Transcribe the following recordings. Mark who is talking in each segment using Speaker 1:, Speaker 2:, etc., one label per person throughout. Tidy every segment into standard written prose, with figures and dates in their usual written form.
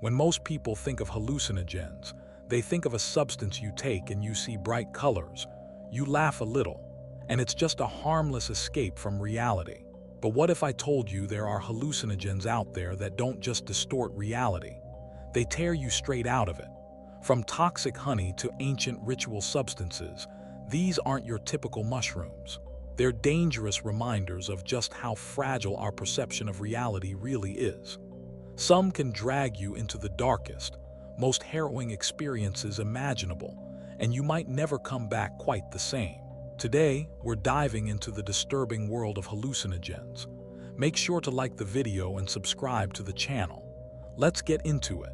Speaker 1: When most people think of hallucinogens, they think of a substance you take and you see bright colors. You laugh a little, and it's just a harmless escape from reality. But what if I told you there are hallucinogens out there that don't just distort reality? They tear you straight out of it. From toxic honey to ancient ritual substances, these aren't your typical mushrooms. They're dangerous reminders of just how fragile our perception of reality really is. Some can drag you into the darkest, most harrowing experiences imaginable, and you might never come back quite the same. Today, we're diving into the disturbing world of hallucinogens. Make sure to like the video and subscribe to the channel. Let's get into it.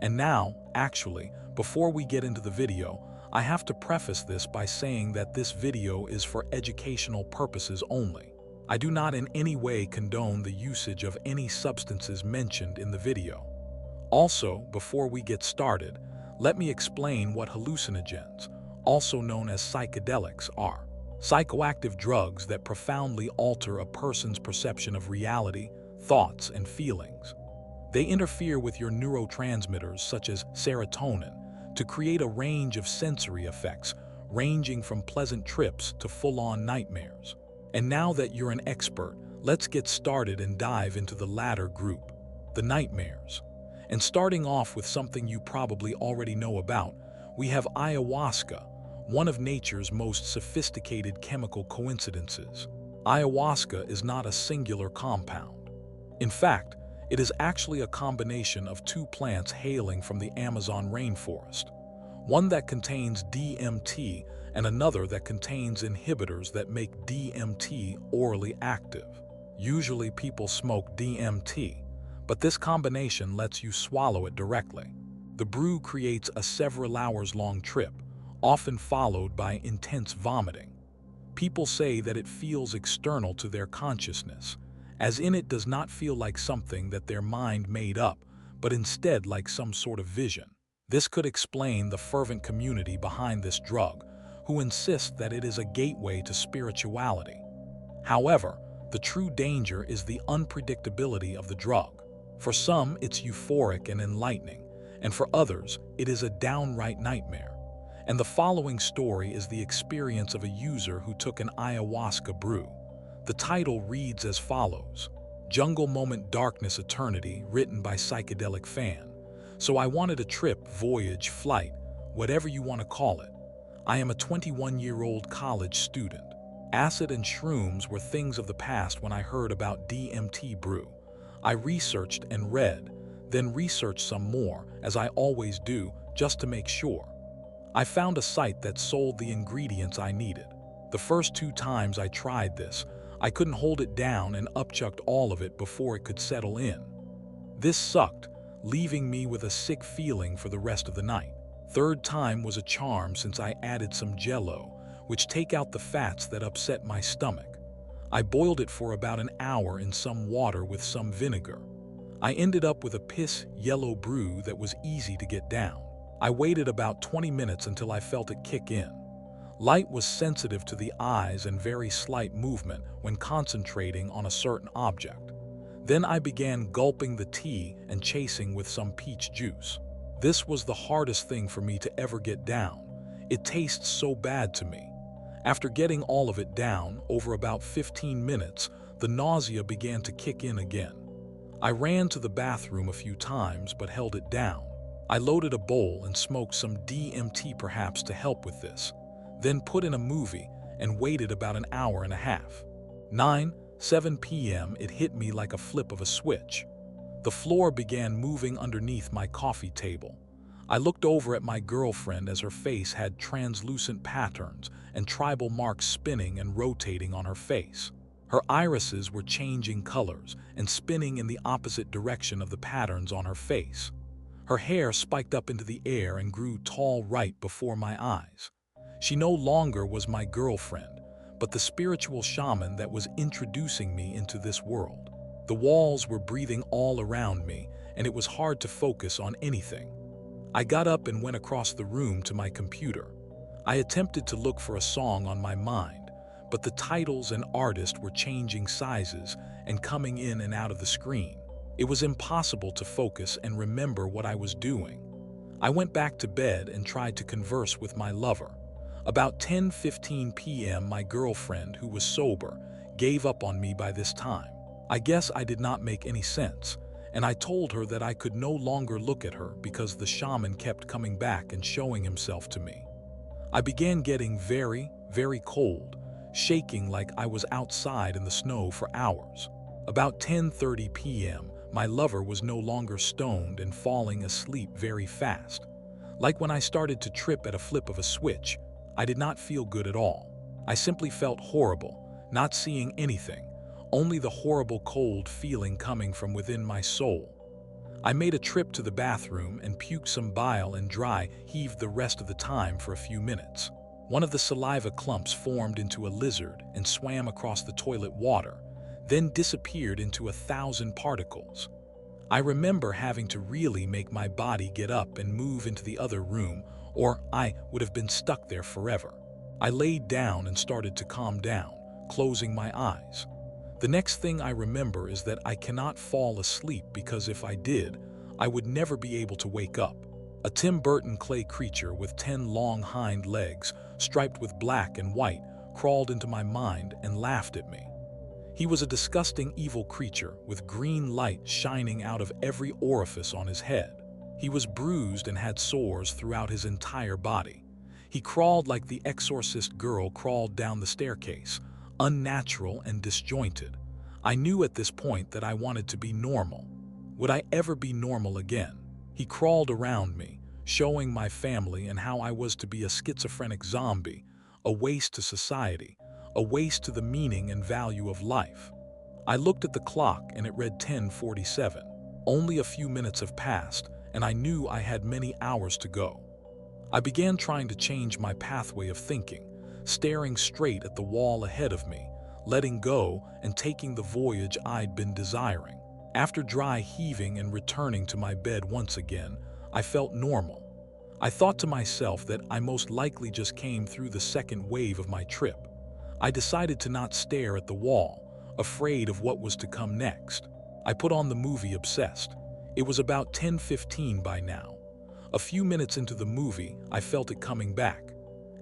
Speaker 1: And now, actually, before we get into the video, I have to preface this by saying that this video is for educational purposes only. I do not in any way condone the usage of any substances mentioned in the video. Also, before we get started, let me explain what hallucinogens, also known as psychedelics, are. Psychoactive drugs that profoundly alter a person's perception of reality, thoughts, and feelings. They interfere with your neurotransmitters such as serotonin to create a range of sensory effects, ranging from pleasant trips to full-on nightmares. And now that you're an expert, let's get started and dive into the latter group, the nightmares. And starting off with something you probably already know about, we have ayahuasca, one of nature's most sophisticated chemical coincidences. Ayahuasca is not a singular compound. In fact, it is actually a combination of two plants hailing from the Amazon rainforest, one that contains DMT and another that contains inhibitors that make DMT orally active. Usually people smoke DMT, but this combination lets you swallow it directly. The brew creates a several hours-long trip, often followed by intense vomiting. People say that it feels external to their consciousness, as in it does not feel like something that their mind made up, but instead like some sort of vision. This could explain the fervent community behind this drug, who insist that it is a gateway to spirituality. However, the true danger is the unpredictability of the drug. For some, it's euphoric and enlightening, and for others, it is a downright nightmare. And the following story is the experience of a user who took an ayahuasca brew. The title reads as follows: Jungle Moment Darkness Eternity, written by Psychedelic Fan. So I wanted a trip, voyage, flight, whatever you want to call it. I am a 21-year-old college student. Acid and shrooms were things of the past when I heard about DMT brew. I researched and read, then researched some more, as I always do, just to make sure. I found a site that sold the ingredients I needed. The first 2 times I tried this, I couldn't hold it down and upchucked all of it before it could settle in. This sucked, leaving me with a sick feeling for the rest of the night. Third time was a charm since I added some Jell-O, which take out the fats that upset my stomach. I boiled it for about an hour in some water with some vinegar. I ended up with a piss yellow brew that was easy to get down. I waited about 20 minutes until I felt it kick in. Light was sensitive to the eyes and very slight movement when concentrating on a certain object. Then I began gulping the tea and chasing with some peach juice. This was the hardest thing for me to ever get down. It tastes so bad to me. After getting all of it down, over about 15 minutes, the nausea began to kick in again. I ran to the bathroom a few times but held it down. I loaded a bowl and smoked some DMT perhaps to help with this, then put in a movie and waited about an hour and a half. 7 p.m. it hit me like a flip of a switch. The floor began moving underneath my coffee table. I looked over at my girlfriend as her face had translucent patterns and tribal marks spinning and rotating on her face. Her irises were changing colors and spinning in the opposite direction of the patterns on her face. Her hair spiked up into the air and grew tall right before my eyes. She no longer was my girlfriend, but the spiritual shaman that was introducing me into this world. The walls were breathing all around me, and it was hard to focus on anything. I got up and went across the room to my computer. I attempted to look for a song on my mind, but the titles and artists were changing sizes and coming in and out of the screen. It was impossible to focus and remember what I was doing. I went back to bed and tried to converse with my lover. About 10:15 p.m., my girlfriend, who was sober, gave up on me by this time. I guess I did not make any sense, and I told her that I could no longer look at her because the shaman kept coming back and showing himself to me. I began getting very, very cold, shaking like I was outside in the snow for hours. About 10:30 p.m., my lover was no longer stoned and falling asleep very fast. Like when I started to trip at a flip of a switch, I did not feel good at all. I simply felt horrible, not seeing anything, only the horrible cold feeling coming from within my soul. I made a trip to the bathroom and puked some bile and dry heaved the rest of the time for a few minutes. One of the saliva clumps formed into a lizard and swam across the toilet water, then disappeared into 1,000 particles. I remember having to really make my body get up and move into the other room, or I would have been stuck there forever. I laid down and started to calm down, closing my eyes. The next thing I remember is that I cannot fall asleep because if I did, I would never be able to wake up. A Tim Burton clay creature with 10 long hind legs, striped with black and white, crawled into my mind and laughed at me. He was a disgusting evil creature with green light shining out of every orifice on his head. He was bruised and had sores throughout his entire body. He crawled like the exorcist girl crawled down the staircase, unnatural and disjointed. I knew at this point that I wanted to be normal. Would I ever be normal again? He crawled around me, showing my family and how I was to be a schizophrenic zombie, a waste to society, a waste to the meaning and value of life. I looked at the clock and it read 10:47. Only a few minutes have passed, and I knew I had many hours to go. I began trying to change my pathway of thinking, staring straight at the wall ahead of me, letting go and taking the voyage I'd been desiring. After dry heaving and returning to my bed once again, I felt normal. I thought to myself that I most likely just came through the second wave of my trip. I decided to not stare at the wall, afraid of what was to come next. I put on the movie Obsessed. It was about 10:15 by now. A few minutes into the movie, I felt it coming back.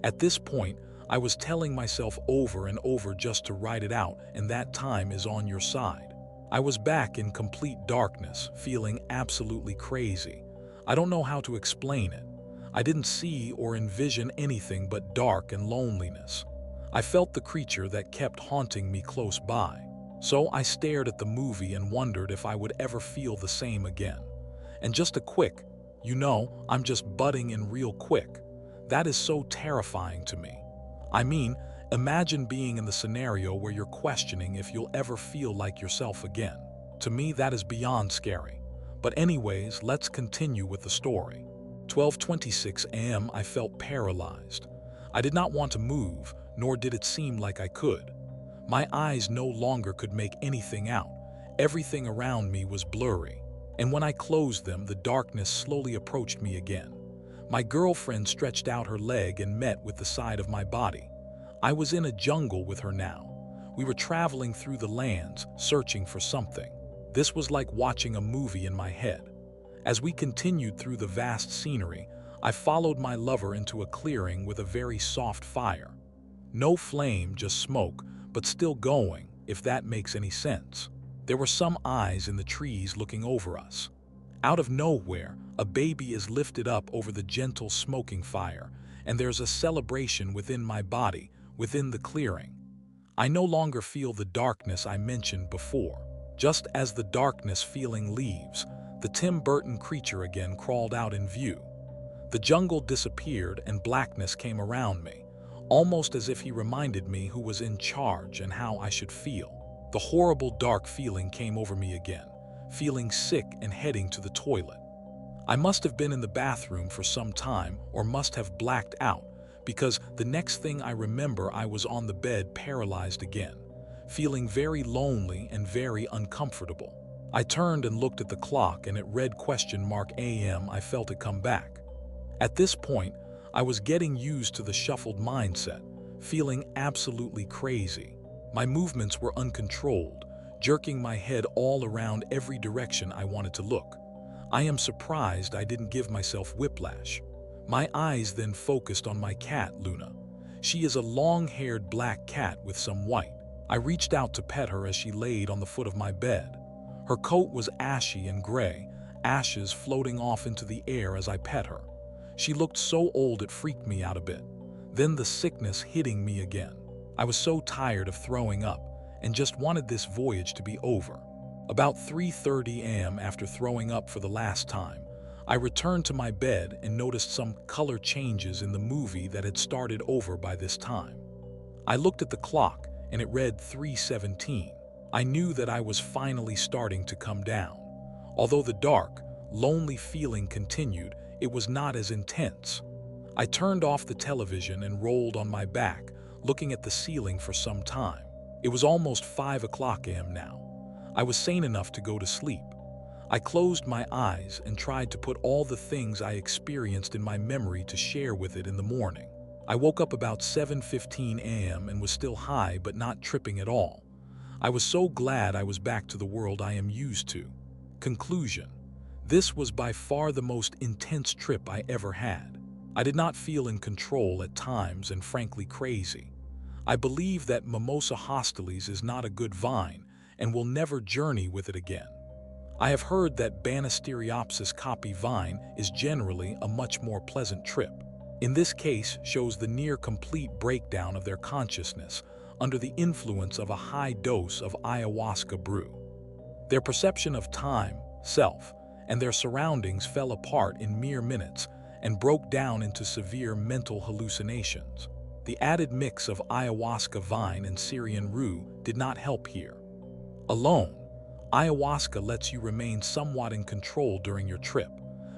Speaker 1: At this point, I was telling myself over and over just to write it out, and that time is on your side. I was back in complete darkness, feeling absolutely crazy. I don't know how to explain it. I didn't see or envision anything but dark and loneliness. I felt the creature that kept haunting me close by. So I stared at the movie and wondered if I would ever feel the same again. And just a quick, I'm just butting in real quick. That is so terrifying to me. I mean, imagine being in the scenario where you're questioning if you'll ever feel like yourself again. To me, that is beyond scary. But anyways, let's continue with the story. 12:26 a.m. I felt paralyzed. I did not want to move, nor did it seem like I could. My eyes no longer could make anything out. Everything around me was blurry. And when I closed them, the darkness slowly approached me again. My girlfriend stretched out her leg and met with the side of my body. I was in a jungle with her now. We were traveling through the lands, searching for something. This was like watching a movie in my head. As we continued through the vast scenery, I followed my lover into a clearing with a very soft fire. No flame, just smoke, but still going, if that makes any sense. There were some eyes in the trees looking over us. Out of nowhere, a baby is lifted up over the gentle smoking fire, and there's a celebration within my body, within the clearing. I no longer feel the darkness I mentioned before. Just as the darkness feeling leaves, the Tim Burton creature again crawled out in view. The jungle disappeared and blackness came around me, almost as if he reminded me who was in charge and how I should feel. The horrible dark feeling came over me again, feeling sick and heading to the toilet. I must have been in the bathroom for some time or must have blacked out, because the next thing I remember I was on the bed paralyzed again, feeling very lonely and very uncomfortable. I turned and looked at the clock and it read AM. I felt it come back. At this point, I was getting used to the shuffled mindset, feeling absolutely crazy. My movements were uncontrolled, jerking my head all around every direction I wanted to look. I am surprised I didn't give myself whiplash. My eyes then focused on my cat, Luna. She is a long-haired black cat with some white. I reached out to pet her as she laid on the foot of my bed. Her coat was ashy and gray, ashes floating off into the air as I pet her. She looked so old it freaked me out a bit. Then the sickness hitting me again. I was so tired of throwing up and just wanted this voyage to be over. About 3:30 a.m. after throwing up for the last time, I returned to my bed and noticed some color changes in the movie that had started over by this time. I looked at the clock and it read 3:17. I knew that I was finally starting to come down. Although the dark, lonely feeling continued, it was not as intense. I turned off the television and rolled on my back, looking at the ceiling for some time. It was almost 5 o'clock a.m. now. I was sane enough to go to sleep. I closed my eyes and tried to put all the things I experienced in my memory to share with it in the morning. I woke up about 7:15 a.m. and was still high but not tripping at all. I was so glad I was back to the world I am used to. Conclusion: this was by far the most intense trip I ever had. I did not feel in control at times and frankly crazy. I believe that Mimosa hostilis is not a good vine and will never journey with it again. I have heard that Banisteriopsis copy vine is generally a much more pleasant trip. In this case shows the near-complete breakdown of their consciousness under the influence of a high dose of ayahuasca brew. Their perception of time, self, and their surroundings fell apart in mere minutes and broke down into severe mental hallucinations. The added mix of ayahuasca vine and Syrian rue did not help here. Alone, ayahuasca lets you remain somewhat in control during your trip,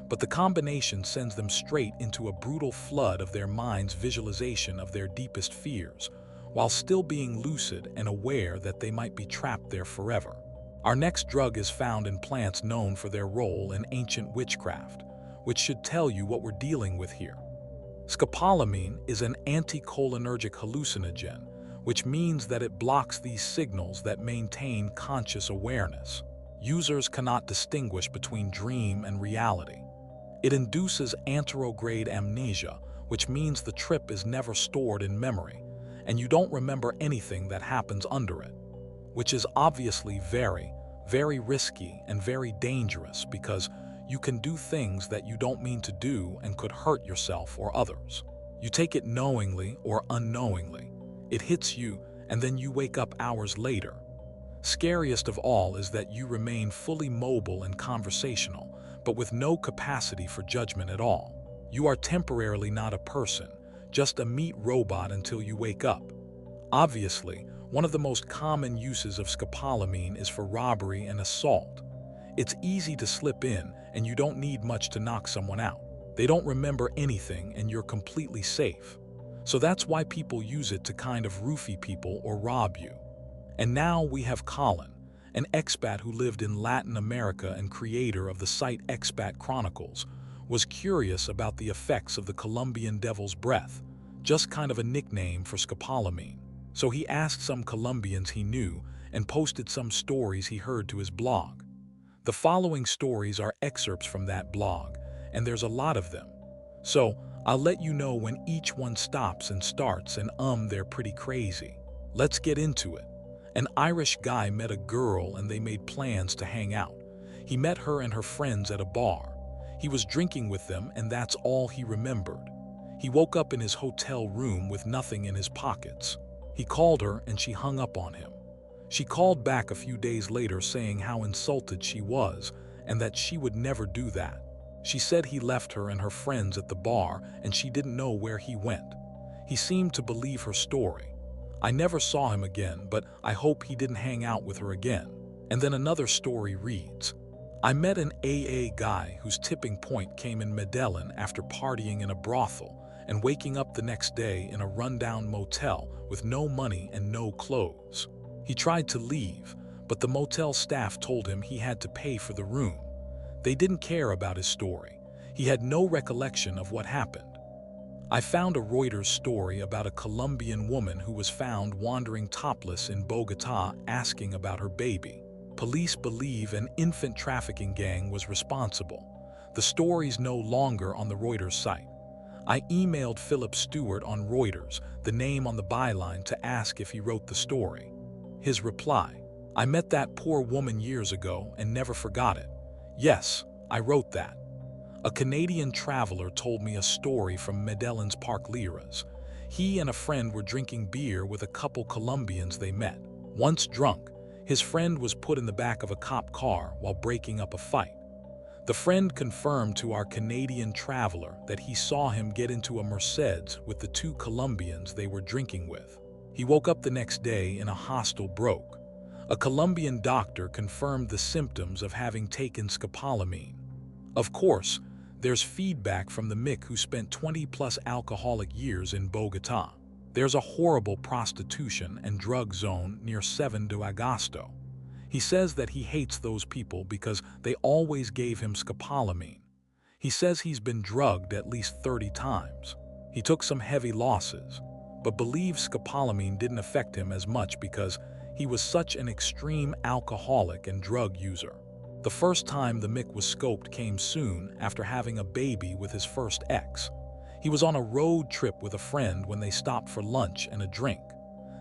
Speaker 1: but the combination sends them straight into a brutal flood of their mind's visualization of their deepest fears, while still being lucid and aware that they might be trapped there forever. Our next drug is found in plants known for their role in ancient witchcraft, which should tell you what we're dealing with here. Scopolamine is an anticholinergic hallucinogen, which means that it blocks these signals that maintain conscious awareness. Users cannot distinguish between dream and reality. It induces anterograde amnesia, which means the trip is never stored in memory, and you don't remember anything that happens under it, which is obviously very, very risky and very dangerous because you can do things that you don't mean to do and could hurt yourself or others. You take it knowingly or unknowingly. It hits you, and then you wake up hours later. Scariest of all is that you remain fully mobile and conversational, but with no capacity for judgment at all. You are temporarily not a person, just a meat robot until you wake up. Obviously, one of the most common uses of scopolamine is for robbery and assault. It's easy to slip in, and you don't need much to knock someone out. They don't remember anything, and you're completely safe. So that's why people use it to kind of roofie people or rob you. And now we have Colin, an expat who lived in Latin America and creator of the site Expat Chronicles, was curious about the effects of the Colombian devil's breath, just kind of a nickname for scopolamine. So he asked some Colombians he knew and posted some stories he heard to his blog. The following stories are excerpts from that blog, and there's a lot of them. So I'll let you know when each one stops and starts, and they're pretty crazy. Let's get into it. An Irish guy met a girl and they made plans to hang out. He met her and her friends at a bar. He was drinking with them and that's all he remembered. He woke up in his hotel room with nothing in his pockets. He called her and she hung up on him. She called back a few days later saying how insulted she was and that she would never do that. She said he left her and her friends at the bar and she didn't know where he went. He seemed to believe her story. I never saw him again, but I hope he didn't hang out with her again. And then another story reads, I met an AA guy whose tipping point came in Medellin after partying in a brothel and waking up the next day in a rundown motel with no money and no clothes. He tried to leave, but the motel staff told him he had to pay for the room. They didn't care about his story. He had no recollection of what happened. I found a Reuters story about a Colombian woman who was found wandering topless in Bogotá asking about her baby. Police believe an infant trafficking gang was responsible. The story's no longer on the Reuters site. I emailed Philip Stewart on Reuters, the name on the byline, to ask if he wrote the story. His reply: "I met that poor woman years ago and never forgot it. Yes, I wrote that." A Canadian traveler told me a story from Medellin's Park Liras. He and a friend were drinking beer with a couple Colombians they met. Once drunk, his friend was put in the back of a cop car while breaking up a fight. The friend confirmed to our Canadian traveler that he saw him get into a Mercedes with the two Colombians they were drinking with. He woke up the next day in a hostel broke. A Colombian doctor confirmed the symptoms of having taken scopolamine. Of course, there's feedback from the Mick who spent 20-plus alcoholic years in Bogotá. There's a horrible prostitution and drug zone near 7 de Agosto. He says that he hates those people because they always gave him scopolamine. He says he's been drugged at least 30 times. He took some heavy losses, but believes scopolamine didn't affect him as much because he was such an extreme alcoholic and drug user. The first time the Mick was scoped came soon after having a baby with his first ex. He was on a road trip with a friend when they stopped for lunch and a drink.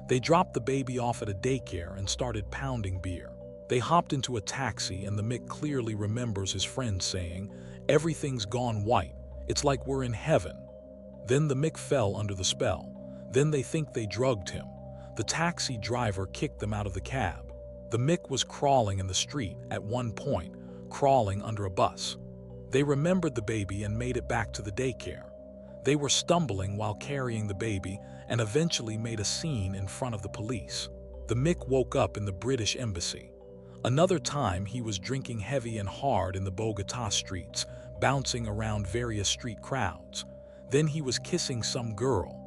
Speaker 1: They dropped the baby off at a daycare and started pounding beer. They hopped into a taxi and the Mick clearly remembers his friend saying, "Everything's gone white. It's like we're in heaven." Then the Mick fell under the spell. Then they think they drugged him. The taxi driver kicked them out of the cab. The Mick was crawling in the street at one point, crawling under a bus. They remembered the baby and made it back to the daycare. They were stumbling while carrying the baby and eventually made a scene in front of the police. The Mick woke up in the British embassy. Another time he was drinking heavy and hard in the Bogotá streets, bouncing around various street crowds. Then he was kissing some girl.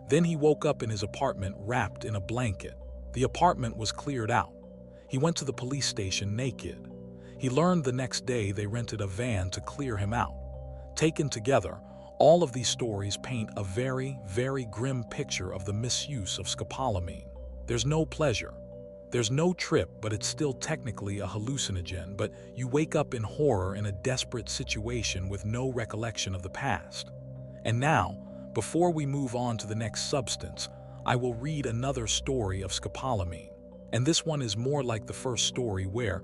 Speaker 1: Then he woke up in his apartment wrapped in a blanket. The apartment was cleared out. He went to the police station naked. He learned the next day they rented a van to clear him out. Taken together, all of these stories paint a very, very grim picture of the misuse of scopolamine. There's no pleasure. There's no trip, but it's still technically a hallucinogen, but you wake up in horror in a desperate situation with no recollection of the past. And now, before we move on to the next substance, I will read another story of scopolamine. And this one is more like the first story where,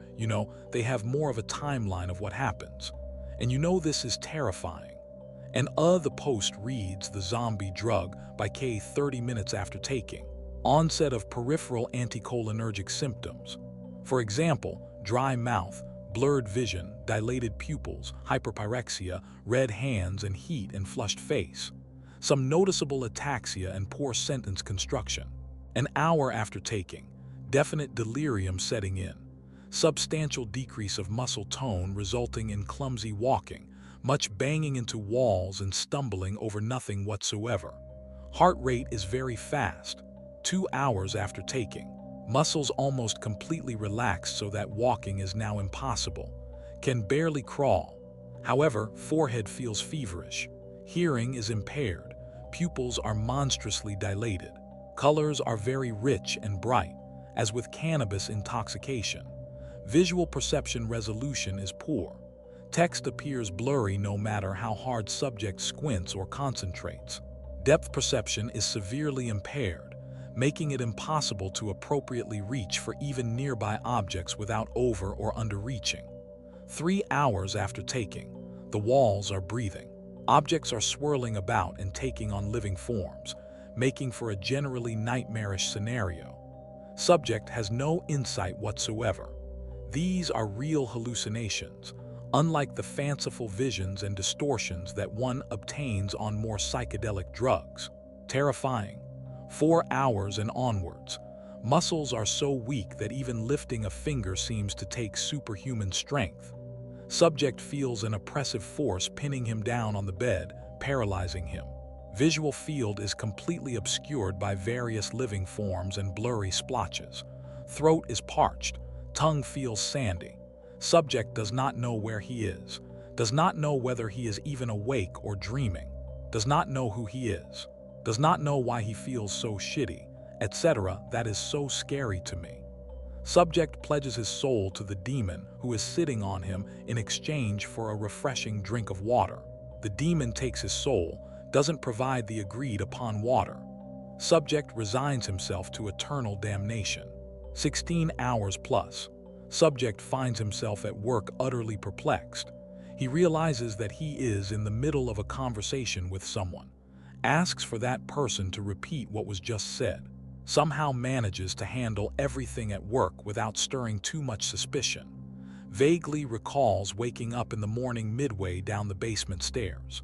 Speaker 1: they have more of a timeline of what happens. And this is terrifying. And the post reads The Zombie Drug by K 30 minutes after taking. Onset of peripheral anticholinergic symptoms. For example, dry mouth, blurred vision, dilated pupils, hyperpyrexia, red hands and heat and flushed face. Some noticeable ataxia and poor sentence construction. An hour after taking. Definite delirium setting in. Substantial decrease of muscle tone resulting in clumsy walking, much banging into walls and stumbling over nothing whatsoever. Heart rate is very fast. 2 hours after taking. Muscles almost completely relaxed so that walking is now impossible. Can barely crawl. However, forehead feels feverish. Hearing is impaired. Pupils are monstrously dilated. Colors are very rich and bright, as with cannabis intoxication. Visual perception resolution is poor. Text appears blurry no matter how hard subject squints or concentrates. Depth perception is severely impaired, making it impossible to appropriately reach for even nearby objects without over or underreaching. 3 hours after taking, the walls are breathing. Objects are swirling about and taking on living forms, making for a generally nightmarish scenario. Subject has no insight whatsoever. These are real hallucinations, unlike the fanciful visions and distortions that one obtains on more psychedelic drugs. Terrifying. 4 hours and onwards. Muscles are so weak that even lifting a finger seems to take superhuman strength. Subject feels an oppressive force pinning him down on the bed, paralyzing him. Visual field is completely obscured by various living forms and blurry splotches. Throat is parched. Tongue feels sandy. Subject does not know where he is, does not know whether he is even awake or dreaming, does not know who he is, does not know why he feels so shitty, etc. That is so scary to me. Subject pledges his soul to the demon who is sitting on him in exchange for a refreshing drink of water. The demon takes his soul, doesn't provide the agreed upon water. Subject resigns himself to eternal damnation. 16 hours plus. Subject finds himself at work utterly perplexed. He realizes that he is in the middle of a conversation with someone, asks for that person to repeat what was just said, somehow manages to handle everything at work without stirring too much suspicion, vaguely recalls waking up in the morning midway down the basement stairs.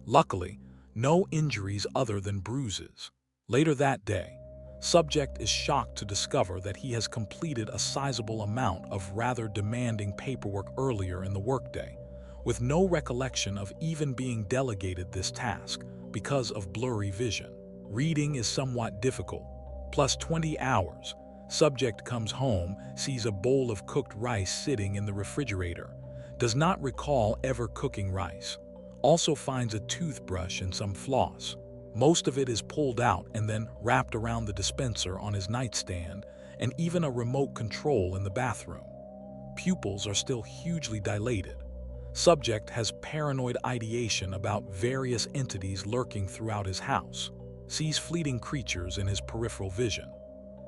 Speaker 1: Luckily, no injuries other than bruises. Later that day, subject is shocked to discover that he has completed a sizable amount of rather demanding paperwork earlier in the workday, with no recollection of even being delegated this task because of blurry vision. Reading is somewhat difficult. Plus 20 hours. Subject comes home, sees a bowl of cooked rice sitting in the refrigerator, does not recall ever cooking rice, also finds a toothbrush and some floss. Most of it is pulled out and then wrapped around the dispenser on his nightstand, and even a remote control in the bathroom. Pupils are still hugely dilated. Subject has paranoid ideation about various entities lurking throughout his house, sees fleeting creatures in his peripheral vision.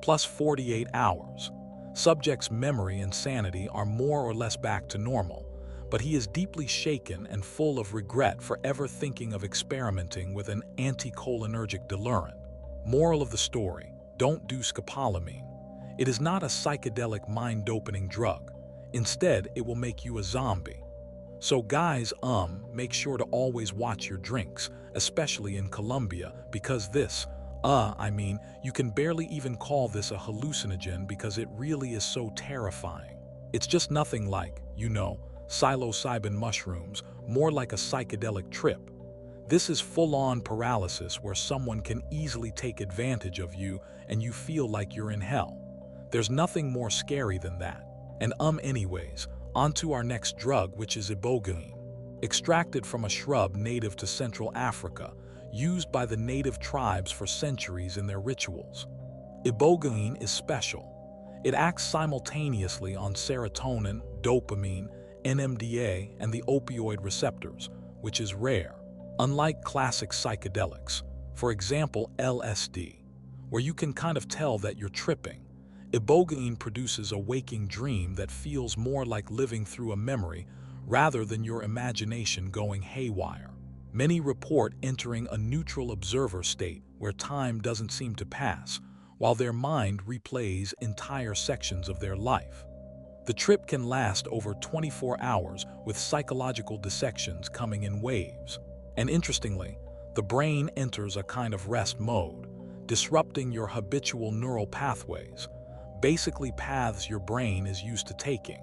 Speaker 1: Plus 48 hours. Subject's memory and sanity are more or less back to normal, but he is deeply shaken and full of regret for ever thinking of experimenting with an anticholinergic delirant. Moral of the story: don't do scopolamine. It is not a psychedelic mind-opening drug. Instead, it will make you a zombie. So guys, make sure to always watch your drinks, especially in Colombia, because this, you can barely even call this a hallucinogen because it really is so terrifying. It's just nothing like, psilocybin mushrooms, more like a psychedelic trip. This is full-on paralysis where someone can easily take advantage of you and you feel like you're in hell. There's nothing more scary than that. And anyways, on to our next drug, which is ibogaine. Extracted from a shrub native to Central Africa, used by the native tribes for centuries in their rituals. Ibogaine is special. It acts simultaneously on serotonin, dopamine, NMDA, and the opioid receptors, which is rare. Unlike classic psychedelics, for example LSD, where you can kind of tell that you're tripping, ibogaine produces a waking dream that feels more like living through a memory rather than your imagination going haywire. Many report entering a neutral observer state where time doesn't seem to pass, while their mind replays entire sections of their life. The trip can last over 24 hours, with psychological dissections coming in waves. And interestingly, the brain enters a kind of rest mode, disrupting your habitual neural pathways, basically paths your brain is used to taking.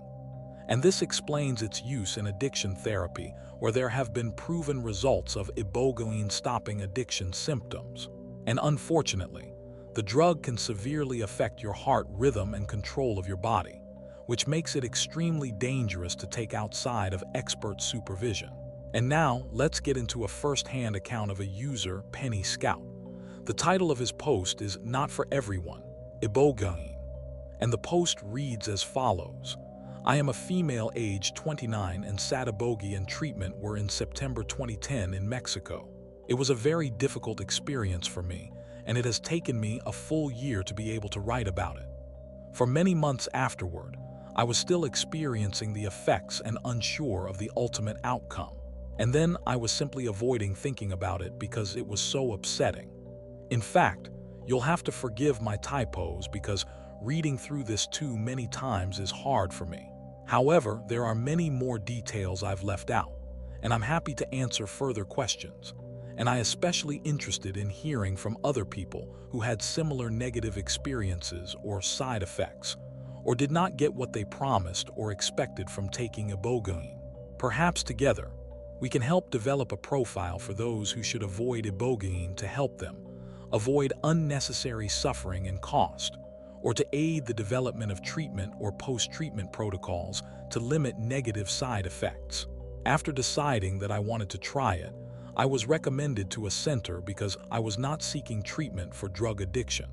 Speaker 1: And this explains its use in addiction therapy, where there have been proven results of ibogaine stopping addiction symptoms. And unfortunately, the drug can severely affect your heart rhythm and control of your body, which makes it extremely dangerous to take outside of expert supervision. And now, let's get into a first-hand account of a user, Penny Scout. The title of his post is "Not for Everyone, Ibogaine," and the post reads as follows. I am a female aged 29 and Satabogi and treatment were in September 2010 in Mexico. It was a very difficult experience for me, and it has taken me a full year to be able to write about it. For many months afterward, I was still experiencing the effects and unsure of the ultimate outcome. And then I was simply avoiding thinking about it because it was so upsetting. In fact, you'll have to forgive my typos because reading through this too many times is hard for me. However, there are many more details I've left out, and I'm happy to answer further questions. And I especially interested in hearing from other people who had similar negative experiences or side effects, or did not get what they promised or expected from taking ibogaine. Perhaps together, we can help develop a profile for those who should avoid ibogaine to help them avoid unnecessary suffering and cost, or to aid the development of treatment or post-treatment protocols to limit negative side effects. After deciding that I wanted to try it, I was recommended to a center because I was not seeking treatment for drug addiction.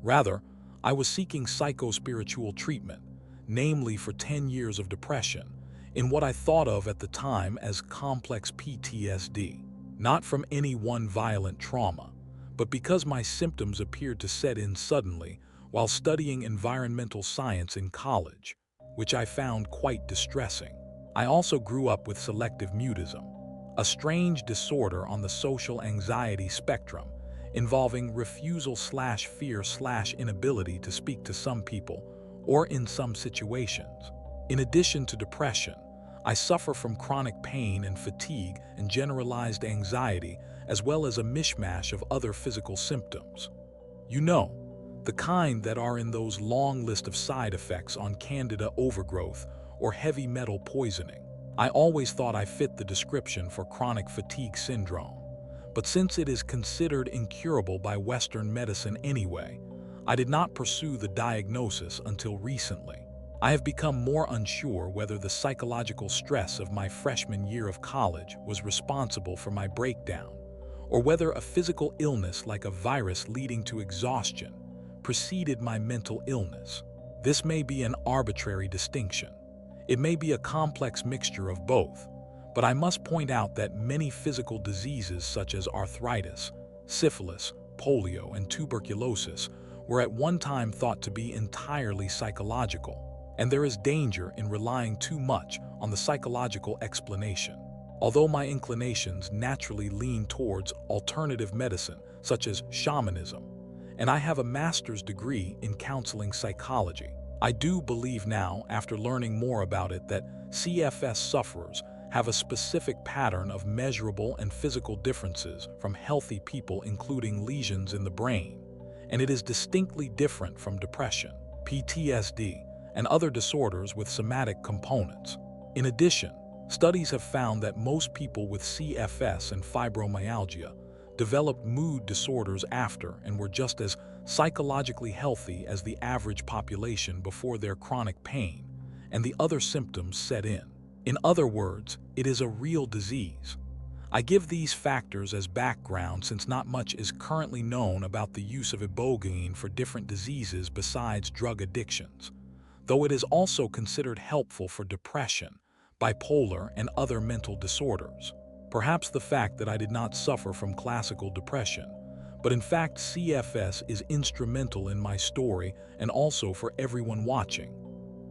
Speaker 1: Rather, I was seeking psychospiritual treatment, namely for 10 years of depression, in what I thought of at the time as complex PTSD, not from any one violent trauma, but because my symptoms appeared to set in suddenly while studying environmental science in college, which I found quite distressing. I also grew up with selective mutism, a strange disorder on the social anxiety spectrum involving refusal/fear/inability to speak to some people or in some situations. In addition to depression, I suffer from chronic pain and fatigue and generalized anxiety, as well as a mishmash of other physical symptoms. You know, the kind that are in those long list of side effects on candida overgrowth or heavy metal poisoning. I always thought I fit the description for chronic fatigue syndrome, but since it is considered incurable by Western medicine anyway, I did not pursue the diagnosis until recently. I have become more unsure whether the psychological stress of my freshman year of college was responsible for my breakdown, or whether a physical illness like a virus leading to exhaustion preceded my mental illness. This may be an arbitrary distinction. It may be a complex mixture of both, but I must point out that many physical diseases such as arthritis, syphilis, polio, and tuberculosis were at one time thought to be entirely psychological, and there is danger in relying too much on the psychological explanation. Although my inclinations naturally lean towards alternative medicine, such as shamanism, and I have a master's degree in counseling psychology, I do believe now, after learning more about it, that CFS sufferers have a specific pattern of measurable and physical differences from healthy people, including lesions in the brain, and it is distinctly different from depression, PTSD, and other disorders with somatic components. In addition, studies have found that most people with CFS and fibromyalgia developed mood disorders after and were just as psychologically healthy as the average population before their chronic pain and the other symptoms set in. In other words, it is a real disease. I give these factors as background since not much is currently known about the use of ibogaine for different diseases besides drug addictions, though it is also considered helpful for depression, bipolar, and other mental disorders. Perhaps the fact that I did not suffer from classical depression, but in fact CFS is instrumental in my story and also for everyone watching.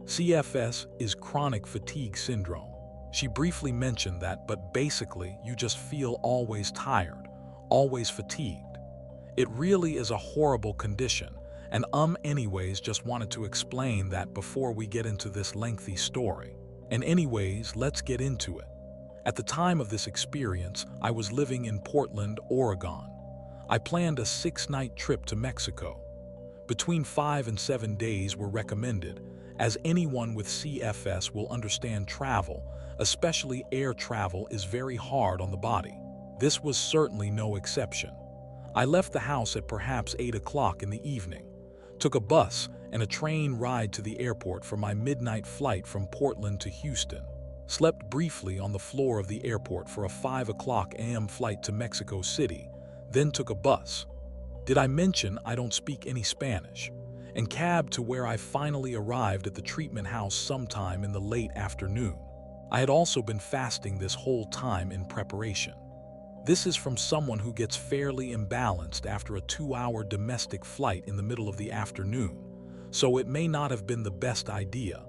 Speaker 1: CFS is chronic fatigue syndrome. She briefly mentioned that, but basically you just feel always tired, always fatigued. It really is a horrible condition, and anyways just wanted to explain that before we get into this lengthy story. And anyways, let's get into it. At the time of this experience, I was living in Portland, Oregon. I planned a 6-night trip to Mexico. Between 5 and 7 days were recommended, as anyone with CFS will understand travel, especially air travel, is very hard on the body. This was certainly no exception. I left the house at perhaps 8 o'clock in the evening, took a bus and a train ride to the airport for my midnight flight from Portland to Houston, slept briefly on the floor of the airport for a 5 o'clock a.m. flight to Mexico City, then took a bus. Did I mention I don't speak any Spanish? And cab to where I finally arrived at the treatment house sometime in the late afternoon. I had also been fasting this whole time in preparation. This is from someone who gets fairly imbalanced after a 2-hour domestic flight in the middle of the afternoon, so it may not have been the best idea.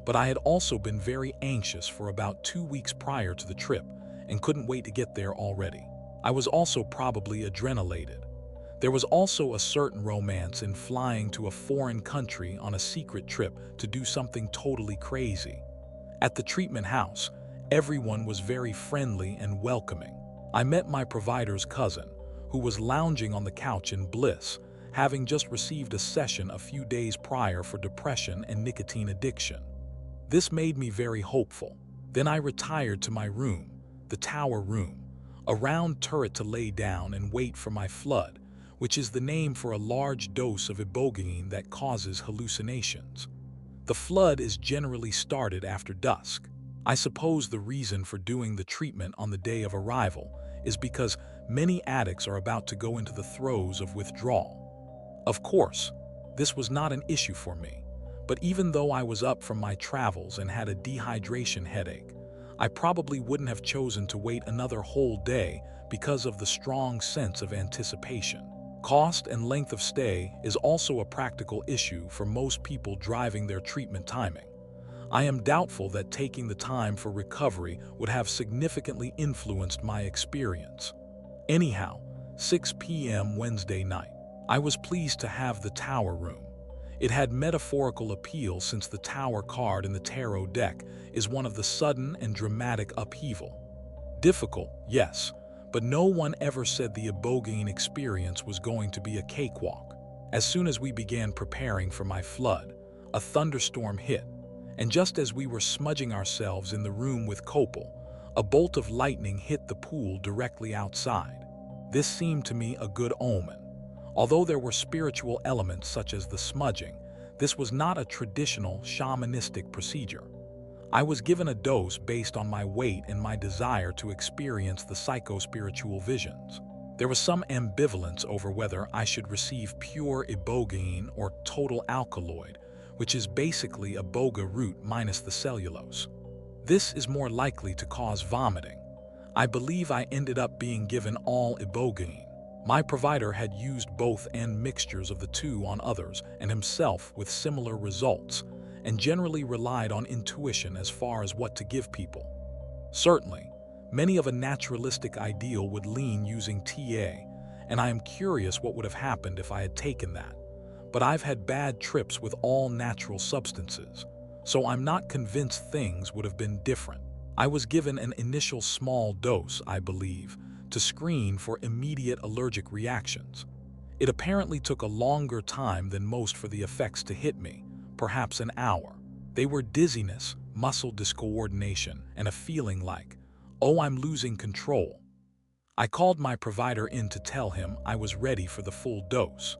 Speaker 1: But I had also been very anxious for about 2 weeks prior to the trip and couldn't wait to get there already. I was also probably adrenalated. There was also a certain romance in flying to a foreign country on a secret trip to do something totally crazy. At the treatment house, everyone was very friendly and welcoming. I met my provider's cousin, who was lounging on the couch in bliss, having just received a session a few days prior for depression and nicotine addiction. This made me very hopeful. Then I retired to my room, the tower room, a round turret to lay down and wait for my flood, which is the name for a large dose of ibogaine that causes hallucinations. The flood is generally started after dusk. I suppose the reason for doing the treatment on the day of arrival is because many addicts are about to go into the throes of withdrawal. Of course, this was not an issue for me, but even though I was up from my travels and had a dehydration headache, I probably wouldn't have chosen to wait another whole day because of the strong sense of anticipation. Cost and length of stay is also a practical issue for most people driving their treatment timing. I am doubtful that taking the time for recovery would have significantly influenced my experience. Anyhow, 6 p.m. Wednesday night. I was pleased to have the tower room. It had metaphorical appeal since the tower card in the tarot deck is one of the sudden and dramatic upheaval. Difficult, yes, but no one ever said the ibogaine experience was going to be a cakewalk. As soon as we began preparing for my flood, a thunderstorm hit, and just as we were smudging ourselves in the room with copal, a bolt of lightning hit the pool directly outside. This seemed to me a good omen. Although there were spiritual elements such as the smudging, this was not a traditional shamanistic procedure. I was given a dose based on my weight and my desire to experience the psycho-spiritual visions. There was some ambivalence over whether I should receive pure ibogaine or total alkaloid, which is basically iboga root minus the cellulose. This is more likely to cause vomiting. I believe I ended up being given all ibogaine. My provider had used both and mixtures of the two on others and himself with similar results, and generally relied on intuition as far as what to give people. Certainly, many of a naturalistic ideal would lean using TA, and I am curious what would have happened if I had taken that. But I've had bad trips with all natural substances, so I'm not convinced things would have been different. I was given an initial small dose, I believe, to screen for immediate allergic reactions. It apparently took a longer time than most for the effects to hit me, perhaps an hour. They were dizziness, muscle discoordination, and a feeling like, oh, I'm losing control. I called my provider in to tell him I was ready for the full dose.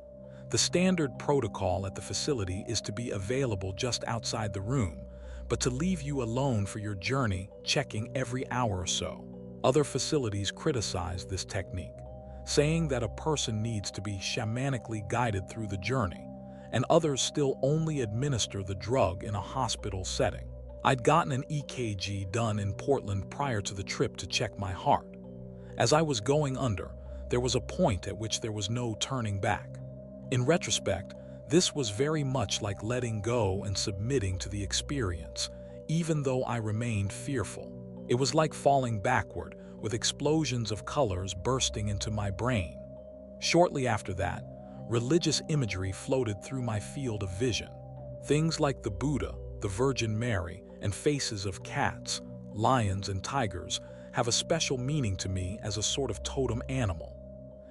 Speaker 1: The standard protocol at the facility is to be available just outside the room, but to leave you alone for your journey, checking every hour or so. Other facilities criticize this technique, saying that a person needs to be shamanically guided through the journey, and others still only administer the drug in a hospital setting. I'd gotten an EKG done in Portland prior to the trip to check my heart. As I was going under, there was a point at which there was no turning back. In retrospect, this was very much like letting go and submitting to the experience, even though I remained fearful. It was like falling backward, with explosions of colors bursting into my brain. Shortly after that, religious imagery floated through my field of vision. Things like the Buddha, the Virgin Mary, and faces of cats, lions, and tigers have a special meaning to me as a sort of totem animal.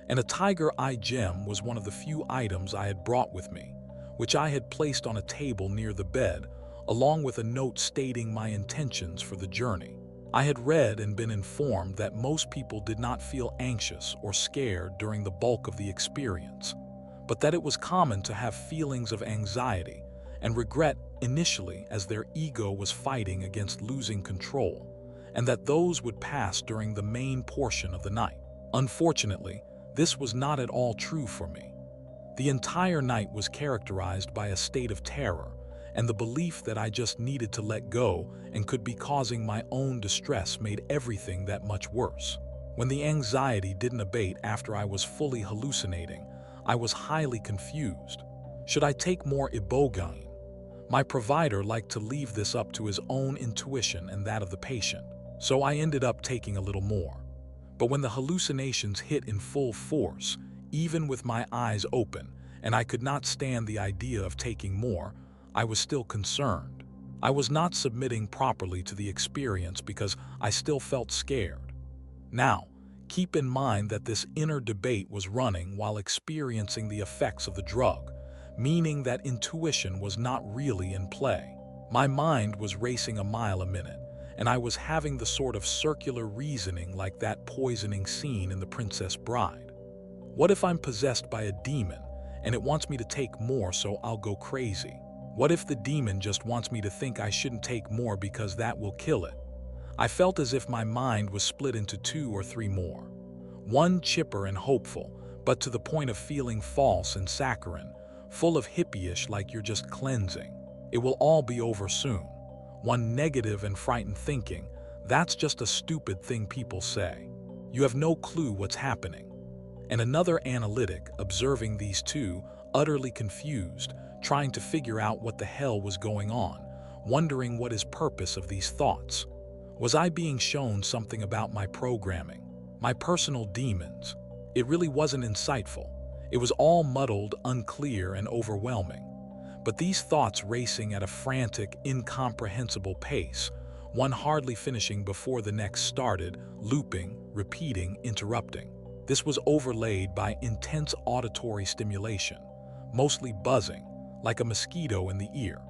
Speaker 1: And a tiger eye gem was one of the few items I had brought with me, which I had placed on a table near the bed, along with a note stating my intentions for the journey. I had read and been informed that most people did not feel anxious or scared during the bulk of the experience, but that it was common to have feelings of anxiety and regret initially as their ego was fighting against losing control, and that those would pass during the main portion of the night. Unfortunately, this was not at all true for me. The entire night was characterized by a state of terror and the belief that I just needed to let go and could be causing my own distress made everything that much worse. When the anxiety didn't abate after I was fully hallucinating, I was highly confused. Should I take more ibogaine? My provider liked to leave this up to his own intuition and that of the patient, so I ended up taking a little more. But when the hallucinations hit in full force, even with my eyes open, and I could not stand the idea of taking more, I was still concerned. I was not submitting properly to the experience because I still felt scared. Now, keep in mind that this inner debate was running while experiencing the effects of the drug, meaning that intuition was not really in play. My mind was racing a mile a minute, and I was having the sort of circular reasoning like that poisoning scene in The Princess Bride. What if I'm possessed by a demon and it wants me to take more so I'll go crazy? What if the demon just wants me to think I shouldn't take more because that will kill it? I felt as if my mind was split into 2 or 3 more. One chipper and hopeful, but to the point of feeling false and saccharine, full of hippie-ish like you're just cleansing. It will all be over soon. One negative and frightened thinking, that's just a stupid thing people say. You have no clue what's happening. And another analytic observing these two, utterly confused, trying to figure out what the hell was going on, wondering what his purpose of these thoughts. Was I being shown something about my programming, my personal demons? It really wasn't insightful. It was all muddled, unclear, and overwhelming. But these thoughts racing at a frantic, incomprehensible pace, one hardly finishing before the next started, looping, repeating, interrupting. This was overlaid by intense auditory stimulation, mostly buzzing, like a mosquito in the ear,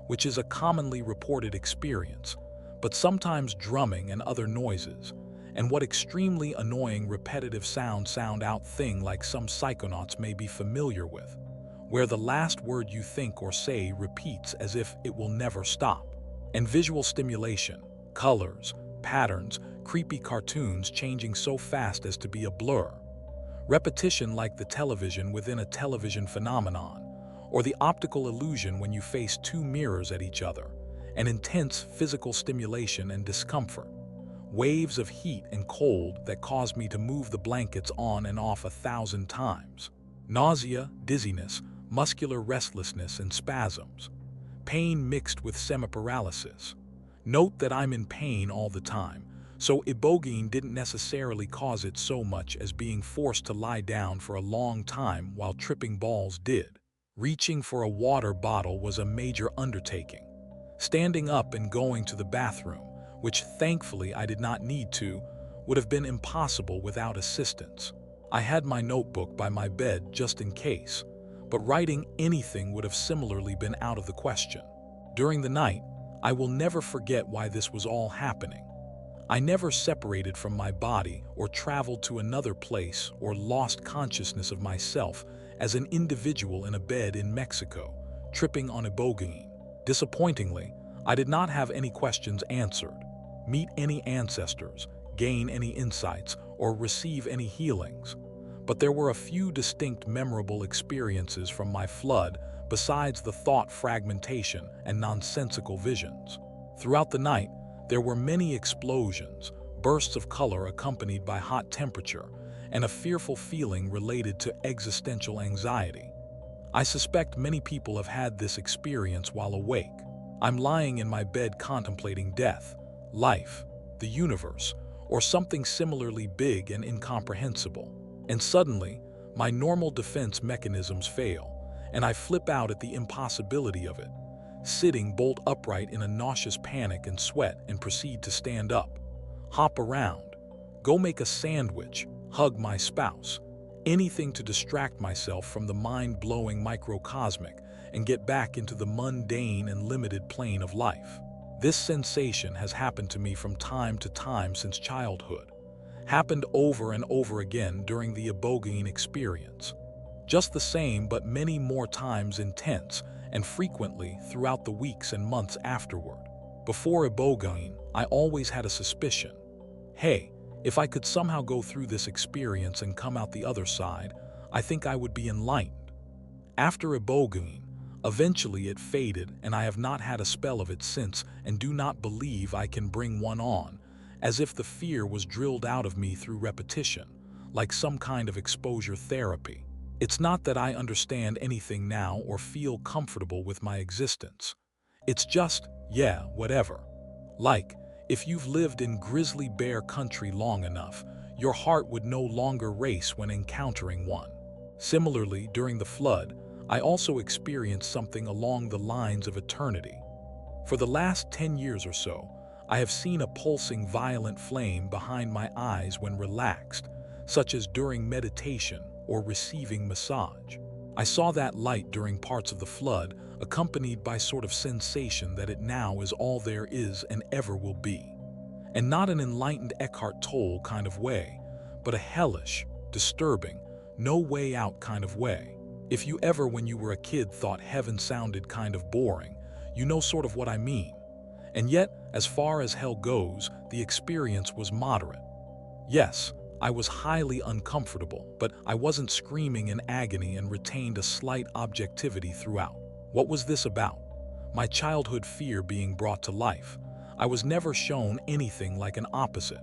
Speaker 1: which is a commonly reported experience, but sometimes drumming and other noises, and what extremely annoying repetitive sound out thing like some psychonauts may be familiar with, where the last word you think or say repeats as if it will never stop. And visual stimulation, colors, patterns, creepy cartoons changing so fast as to be a blur. Repetition like the television within a television phenomenon, or the optical illusion when you face two mirrors at each other, and intense physical stimulation and discomfort. Waves of heat and cold that caused me to move the blankets on and off 1,000 times. Nausea, dizziness, muscular restlessness and spasms. Pain mixed with semi-paralysis. Note that I'm in pain all the time, so ibogaine didn't necessarily cause it so much as being forced to lie down for a long time while tripping balls did. Reaching for a water bottle was a major undertaking. Standing up and going to the bathroom, which thankfully I did not need to, would have been impossible without assistance. I had my notebook by my bed just in case, but writing anything would have similarly been out of the question. During the night, I will never forget why this was all happening. I never separated from my body or traveled to another place or lost consciousness of myself as an individual in a bed in Mexico, tripping on ibogaine. Disappointingly, I did not have any questions answered, meet any ancestors, gain any insights, or receive any healings. But there were a few distinct memorable experiences from my flood besides the thought fragmentation and nonsensical visions. Throughout the night, there were many explosions, bursts of color accompanied by hot temperature, and a fearful feeling related to existential anxiety. I suspect many people have had this experience while awake. I'm lying in my bed contemplating death, life, the universe, or something similarly big and incomprehensible. And suddenly, my normal defense mechanisms fail, and I flip out at the impossibility of it, sitting bolt upright in a nauseous panic and sweat and proceed to stand up, hop around, go make a sandwich, hug my spouse, anything to distract myself from the mind-blowing microcosmic and get back into the mundane and limited plane of life. This sensation has happened to me from time to time since childhood, happened over and over again during the ibogaine experience. Just the same, but many more times intense and frequently throughout the weeks and months afterward. Before ibogaine, I always had a suspicion. Hey, if I could somehow go through this experience and come out the other side, I think I would be enlightened. After ibogaine, eventually it faded and I have not had a spell of it since and do not believe I can bring one on, as if the fear was drilled out of me through repetition, like some kind of exposure therapy. It's not that I understand anything now or feel comfortable with my existence. It's just, yeah, whatever. Like, if you've lived in grizzly bear country long enough, your heart would no longer race when encountering one. Similarly, during the flood, I also experienced something along the lines of eternity. For the last 10 years or so, I have seen a pulsing violent flame behind my eyes when relaxed, such as during meditation or receiving massage. I saw that light during parts of the flood, accompanied by sort of sensation that it now is all there is and ever will be. And not an enlightened Eckhart Tolle kind of way, but a hellish, disturbing, no way out kind of way. If you ever, when you were a kid, thought heaven sounded kind of boring, you know sort of what I mean. And yet, as far as hell goes, the experience was moderate. Yes, I was highly uncomfortable, but I wasn't screaming in agony and retained a slight objectivity throughout. What was this about? My childhood fear being brought to life. I was never shown anything like an opposite.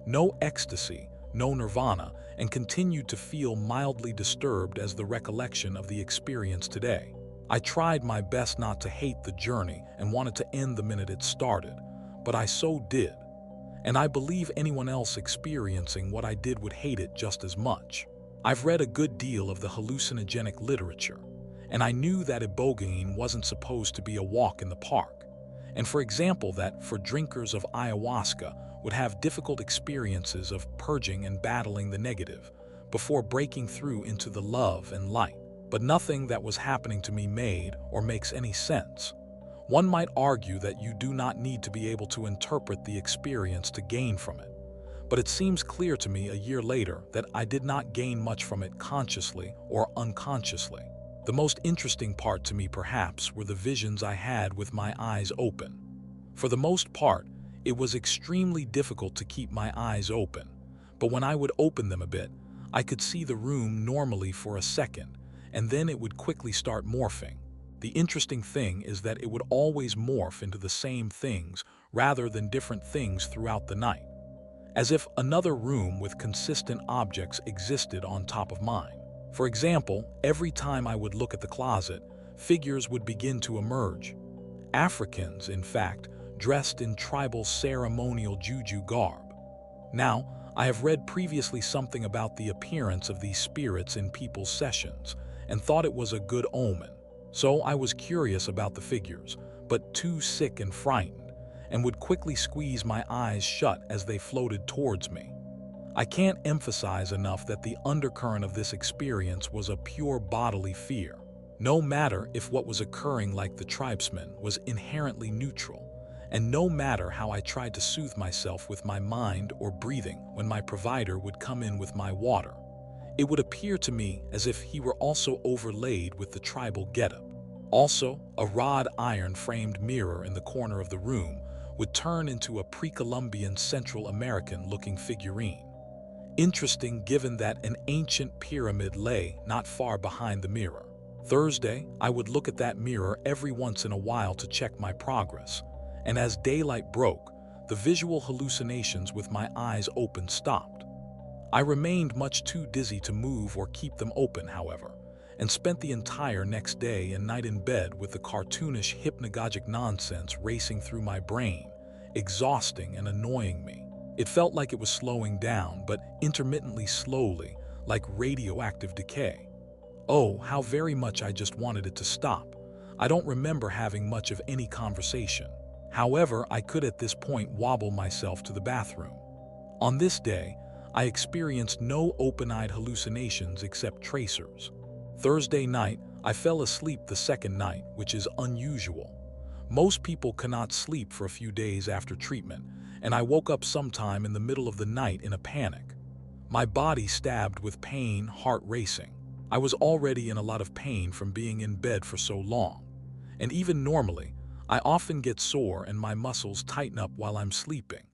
Speaker 1: No ecstasy, no nirvana, and continued to feel mildly disturbed as the recollection of the experience today. I tried my best not to hate the journey and wanted to end the minute it started, but I so did. And I believe anyone else experiencing what I did would hate it just as much. I've read a good deal of the hallucinogenic literature, and I knew that ibogaine wasn't supposed to be a walk in the park. And for example, that for drinkers of ayahuasca would have difficult experiences of purging and battling the negative before breaking through into the love and light. But nothing that was happening to me made or makes any sense. One might argue that you do not need to be able to interpret the experience to gain from it. But it seems clear to me a year later that I did not gain much from it consciously or unconsciously. The most interesting part to me perhaps were the visions I had with my eyes open. For the most part, it was extremely difficult to keep my eyes open, but when I would open them a bit, I could see the room normally for a second, and then it would quickly start morphing. The interesting thing is that it would always morph into the same things rather than different things throughout the night, as if another room with consistent objects existed on top of mine. For example, every time I would look at the closet, figures would begin to emerge. Africans, in fact, dressed in tribal ceremonial juju garb. Now, I have read previously something about the appearance of these spirits in people's sessions and thought it was a good omen. So I was curious about the figures, but too sick and frightened, and would quickly squeeze my eyes shut as they floated towards me. I can't emphasize enough that the undercurrent of this experience was a pure bodily fear. No matter if what was occurring like the tribesmen was inherently neutral, and no matter how I tried to soothe myself with my mind or breathing when my provider would come in with my water, it would appear to me as if he were also overlaid with the tribal getup. Also, a wrought iron-framed mirror in the corner of the room would turn into a pre-Columbian Central American-looking figurine. Interesting given that an ancient pyramid lay not far behind the mirror. Thursday, I would look at that mirror every once in a while to check my progress, and as daylight broke, the visual hallucinations with my eyes open stopped. I remained much too dizzy to move or keep them open, however, and spent the entire next day and night in bed with the cartoonish hypnagogic nonsense racing through my brain, exhausting and annoying me. It felt like it was slowing down, but intermittently slowly, like radioactive decay. Oh, how very much I just wanted it to stop. I don't remember having much of any conversation. However, I could at this point wobble myself to the bathroom. On this day, I experienced no open-eyed hallucinations except tracers. Thursday night, I fell asleep the second night, which is unusual. Most people cannot sleep for a few days after treatment, and I woke up sometime in the middle of the night in a panic. My body stabbed with pain, heart racing. I was already in a lot of pain from being in bed for so long. And even normally, I often get sore and my muscles tighten up while I'm sleeping,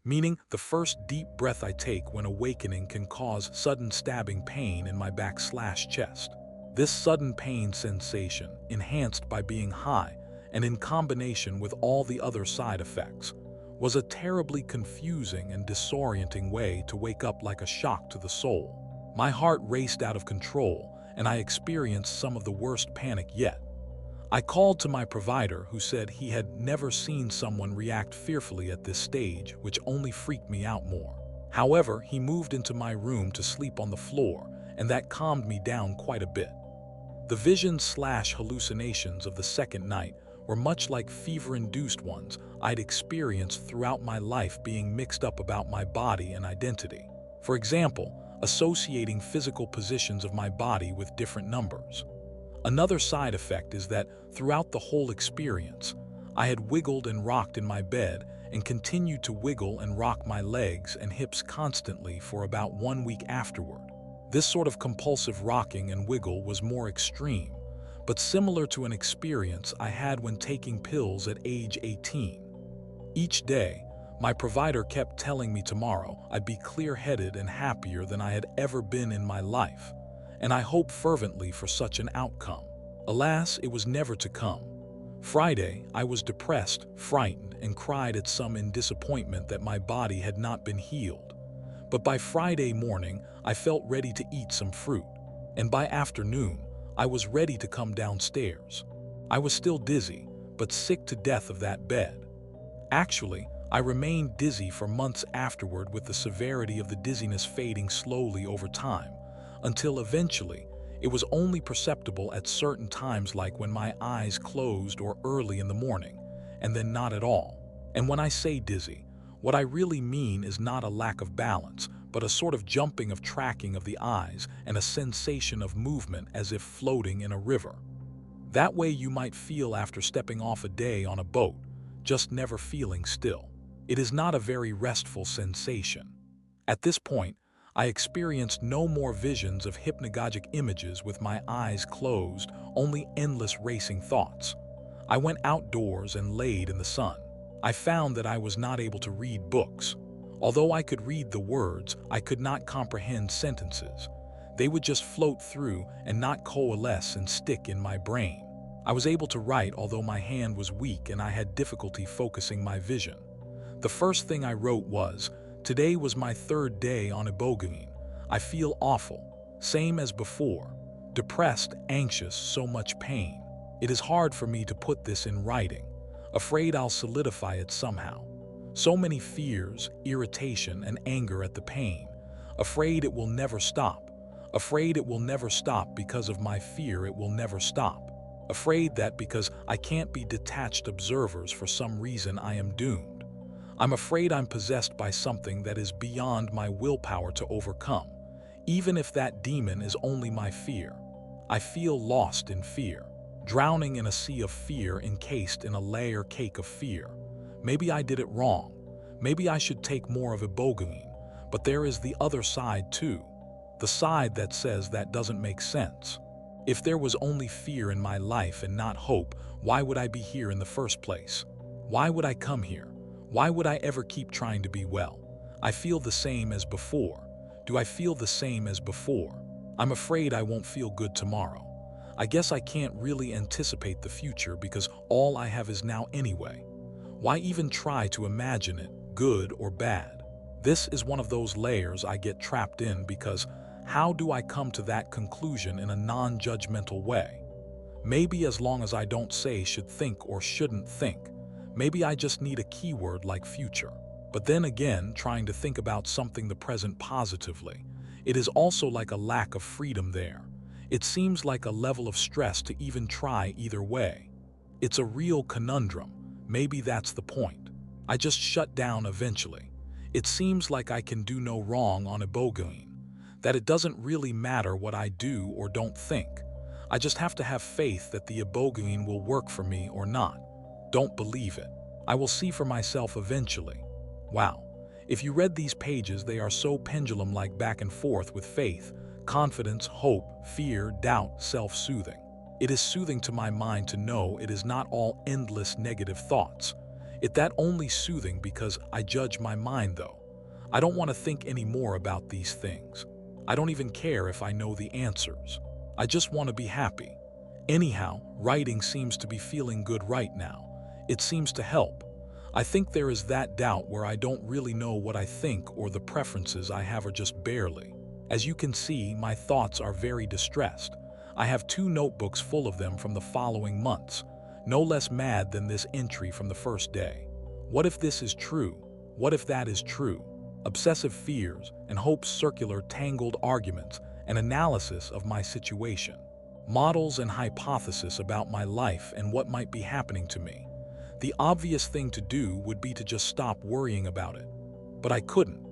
Speaker 1: meaning the first deep breath I take when awakening can cause sudden stabbing pain in my back/chest. This sudden pain sensation, enhanced by being high and in combination with all the other side effects, was a terribly confusing and disorienting way to wake up like a shock to the soul. My heart raced out of control, and I experienced some of the worst panic yet. I called to my provider, who said he had never seen someone react fearfully at this stage, which only freaked me out more. However, he moved into my room to sleep on the floor, and that calmed me down quite a bit. The visions/hallucinations of the second night were much like fever-induced ones I'd experienced throughout my life, being mixed up about my body and identity. For example, associating physical positions of my body with different numbers. Another side effect is that throughout the whole experience, I had wiggled and rocked in my bed and continued to wiggle and rock my legs and hips constantly for about 1 week afterward. This sort of compulsive rocking and wiggle was more extreme, but similar to an experience I had when taking pills at age 18. Each day, My provider kept telling me tomorrow I'd be clear-headed and happier than I had ever been in my life, and I hoped fervently for such an outcome. Alas, it was never to come. Friday, I was depressed, frightened, and cried at some in disappointment that my body had not been healed. But by Friday morning, I felt ready to eat some fruit, and by afternoon, I was ready to come downstairs. I was still dizzy, but sick to death of that bed. Actually, I remained dizzy for months afterward, with the severity of the dizziness fading slowly over time, until eventually it was only perceptible at certain times, like when my eyes closed or early in the morning, and then not at all. And when I say dizzy, what I really mean is not a lack of balance, but a sort of jumping of tracking of the eyes and a sensation of movement as if floating in a river. That way you might feel after stepping off a day on a boat, just never feeling still. It is not a very restful sensation. At this point, I experienced no more visions of hypnagogic images with my eyes closed, only endless racing thoughts. I went outdoors and laid in the sun. I found that I was not able to read books. Although I could read the words, I could not comprehend sentences. They would just float through and not coalesce and stick in my brain. I was able to write, although my hand was weak and I had difficulty focusing my vision. The first thing I wrote was, "Today was my third day on ibogaine. I feel awful, same as before. Depressed, anxious, so much pain. It is hard for me to put this in writing. Afraid I'll solidify it somehow. So many fears, irritation, and anger at the pain. Afraid it will never stop. Afraid it will never stop because of my fear it will never stop. Afraid that because I can't be detached observers for some reason I am doomed. I'm afraid I'm possessed by something that is beyond my willpower to overcome, even if that demon is only my fear. I feel lost in fear, drowning in a sea of fear, encased in a layer cake of fear. Maybe I did it wrong. Maybe I should take more of ibogaine. But there is the other side too. The side that says that doesn't make sense. If there was only fear in my life and not hope, why would I be here in the first place? Why would I come here? Why would I ever keep trying to be well? I feel the same as before. Do I feel the same as before? I'm afraid I won't feel good tomorrow. I guess I can't really anticipate the future because all I have is now anyway. Why even try to imagine it, good or bad? This is one of those layers I get trapped in because how do I come to that conclusion in a non-judgmental way? Maybe as long as I don't say should think or shouldn't think. Maybe I just need a keyword like future. But then again, trying to think about something the present positively, it is also like a lack of freedom there. It seems like a level of stress to even try either way. It's a real conundrum. Maybe that's the point. I just shut down eventually. It seems like I can do no wrong on ibogaine, that it doesn't really matter what I do or don't think. I just have to have faith that the ibogaine will work for me or not. Don't believe it. I will see for myself eventually. Wow. If you read these pages, they are so pendulum-like, back and forth with faith, confidence, hope, fear, doubt, self-soothing. It is soothing to my mind to know it is not all endless negative thoughts. It that only soothing because I judge my mind though. I don't want to think any more about these things. I don't even care if I know the answers. I just want to be happy. Anyhow, writing seems to be feeling good right now. It seems to help. I think there is that doubt where I don't really know what I think, or the preferences I have are just barely. As you can see, my thoughts are very distressed. I have 2 notebooks full of them from the following months, no less mad than this entry from the first day. What if this is true? What if that is true? Obsessive fears and hopes, circular, tangled arguments, and analysis of my situation. Models and hypothesis about my life and what might be happening to me. The obvious thing to do would be to just stop worrying about it. But I couldn't.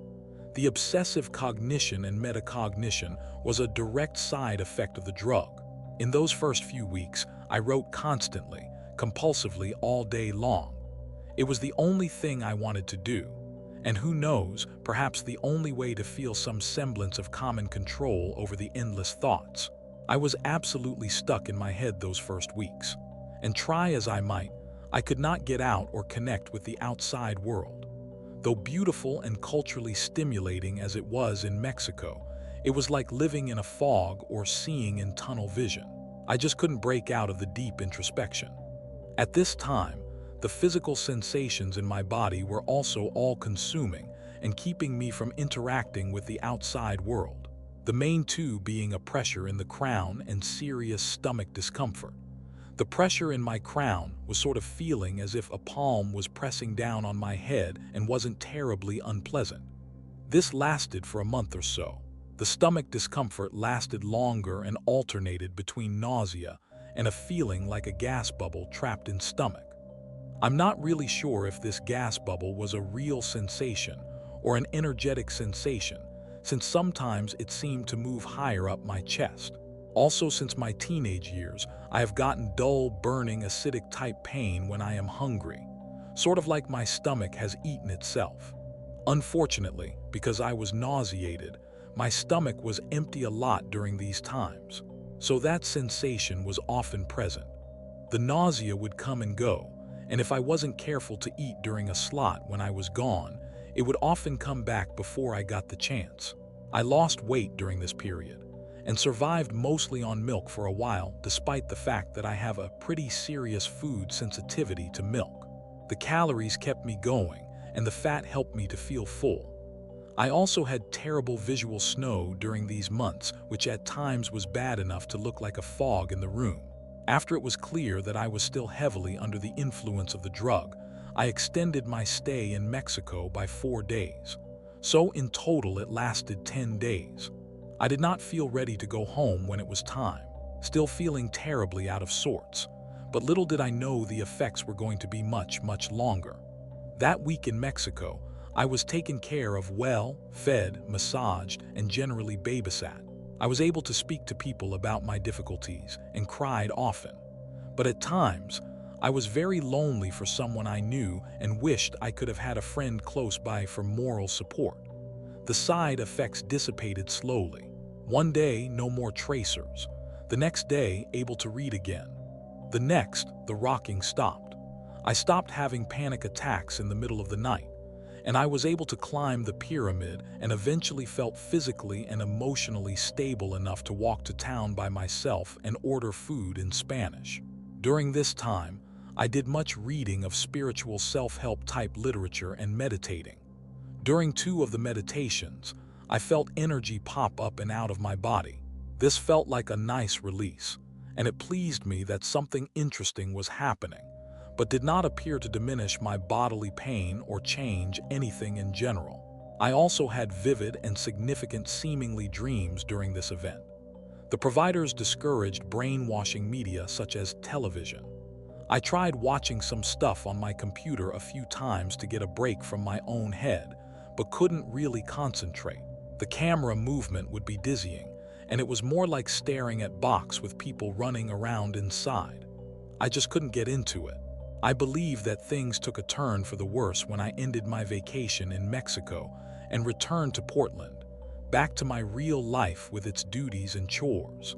Speaker 1: The obsessive cognition and metacognition was a direct side effect of the drug. In those first few weeks, I wrote constantly, compulsively, all day long. It was the only thing I wanted to do. And who knows, perhaps the only way to feel some semblance of common control over the endless thoughts. I was absolutely stuck in my head those first weeks. And try as I might, I could not get out or connect with the outside world. Though beautiful and culturally stimulating as it was in Mexico, it was like living in a fog or seeing in tunnel vision. I just couldn't break out of the deep introspection. At this time, the physical sensations in my body were also all-consuming and keeping me from interacting with the outside world, the main two being a pressure in the crown and serious stomach discomfort. The pressure in my crown was sort of feeling as if a palm was pressing down on my head and wasn't terribly unpleasant. This lasted for a month or so. The stomach discomfort lasted longer and alternated between nausea and a feeling like a gas bubble trapped in stomach. I'm not really sure if this gas bubble was a real sensation or an energetic sensation, since sometimes it seemed to move higher up my chest. Also, since my teenage years, I have gotten dull, burning, acidic type pain when I am hungry, sort of like my stomach has eaten itself. Unfortunately, because I was nauseated, my stomach was empty a lot during these times, so that sensation was often present. The nausea would come and go, and if I wasn't careful to eat during a slot when I was gone, it would often come back before I got the chance. I lost weight during this period and survived mostly on milk for a while, despite the fact that I have a pretty serious food sensitivity to milk. The calories kept me going, and the fat helped me to feel full. I also had terrible visual snow during these months, which at times was bad enough to look like a fog in the room. After it was clear that I was still heavily under the influence of the drug, I extended my stay in Mexico by 4 days. So in total it lasted 10 days. I did not feel ready to go home when it was time, still feeling terribly out of sorts, but little did I know the effects were going to be much, much longer. That week in Mexico, I was taken care of well, fed, massaged, and generally babysat. I was able to speak to people about my difficulties and cried often. But at times, I was very lonely for someone I knew and wished I could have had a friend close by for moral support. The side effects dissipated slowly. One day, no more tracers. The next day, able to read again. The next, the rocking stopped. I stopped having panic attacks in the middle of the night, and I was able to climb the pyramid and eventually felt physically and emotionally stable enough to walk to town by myself and order food in Spanish. During this time, I did much reading of spiritual self-help type literature and meditating. During 2 of the meditations, I felt energy pop up and out of my body. This felt like a nice release, and it pleased me that something interesting was happening, but did not appear to diminish my bodily pain or change anything in general. I also had vivid and significant seemingly dreams during this event. The providers discouraged brainwashing media such as television. I tried watching some stuff on my computer a few times to get a break from my own head, but couldn't really concentrate. The camera movement would be dizzying, and it was more like staring at box with people running around inside. I just couldn't get into it. I believe that things took a turn for the worse when I ended my vacation in Mexico and returned to Portland, back to my real life with its duties and chores.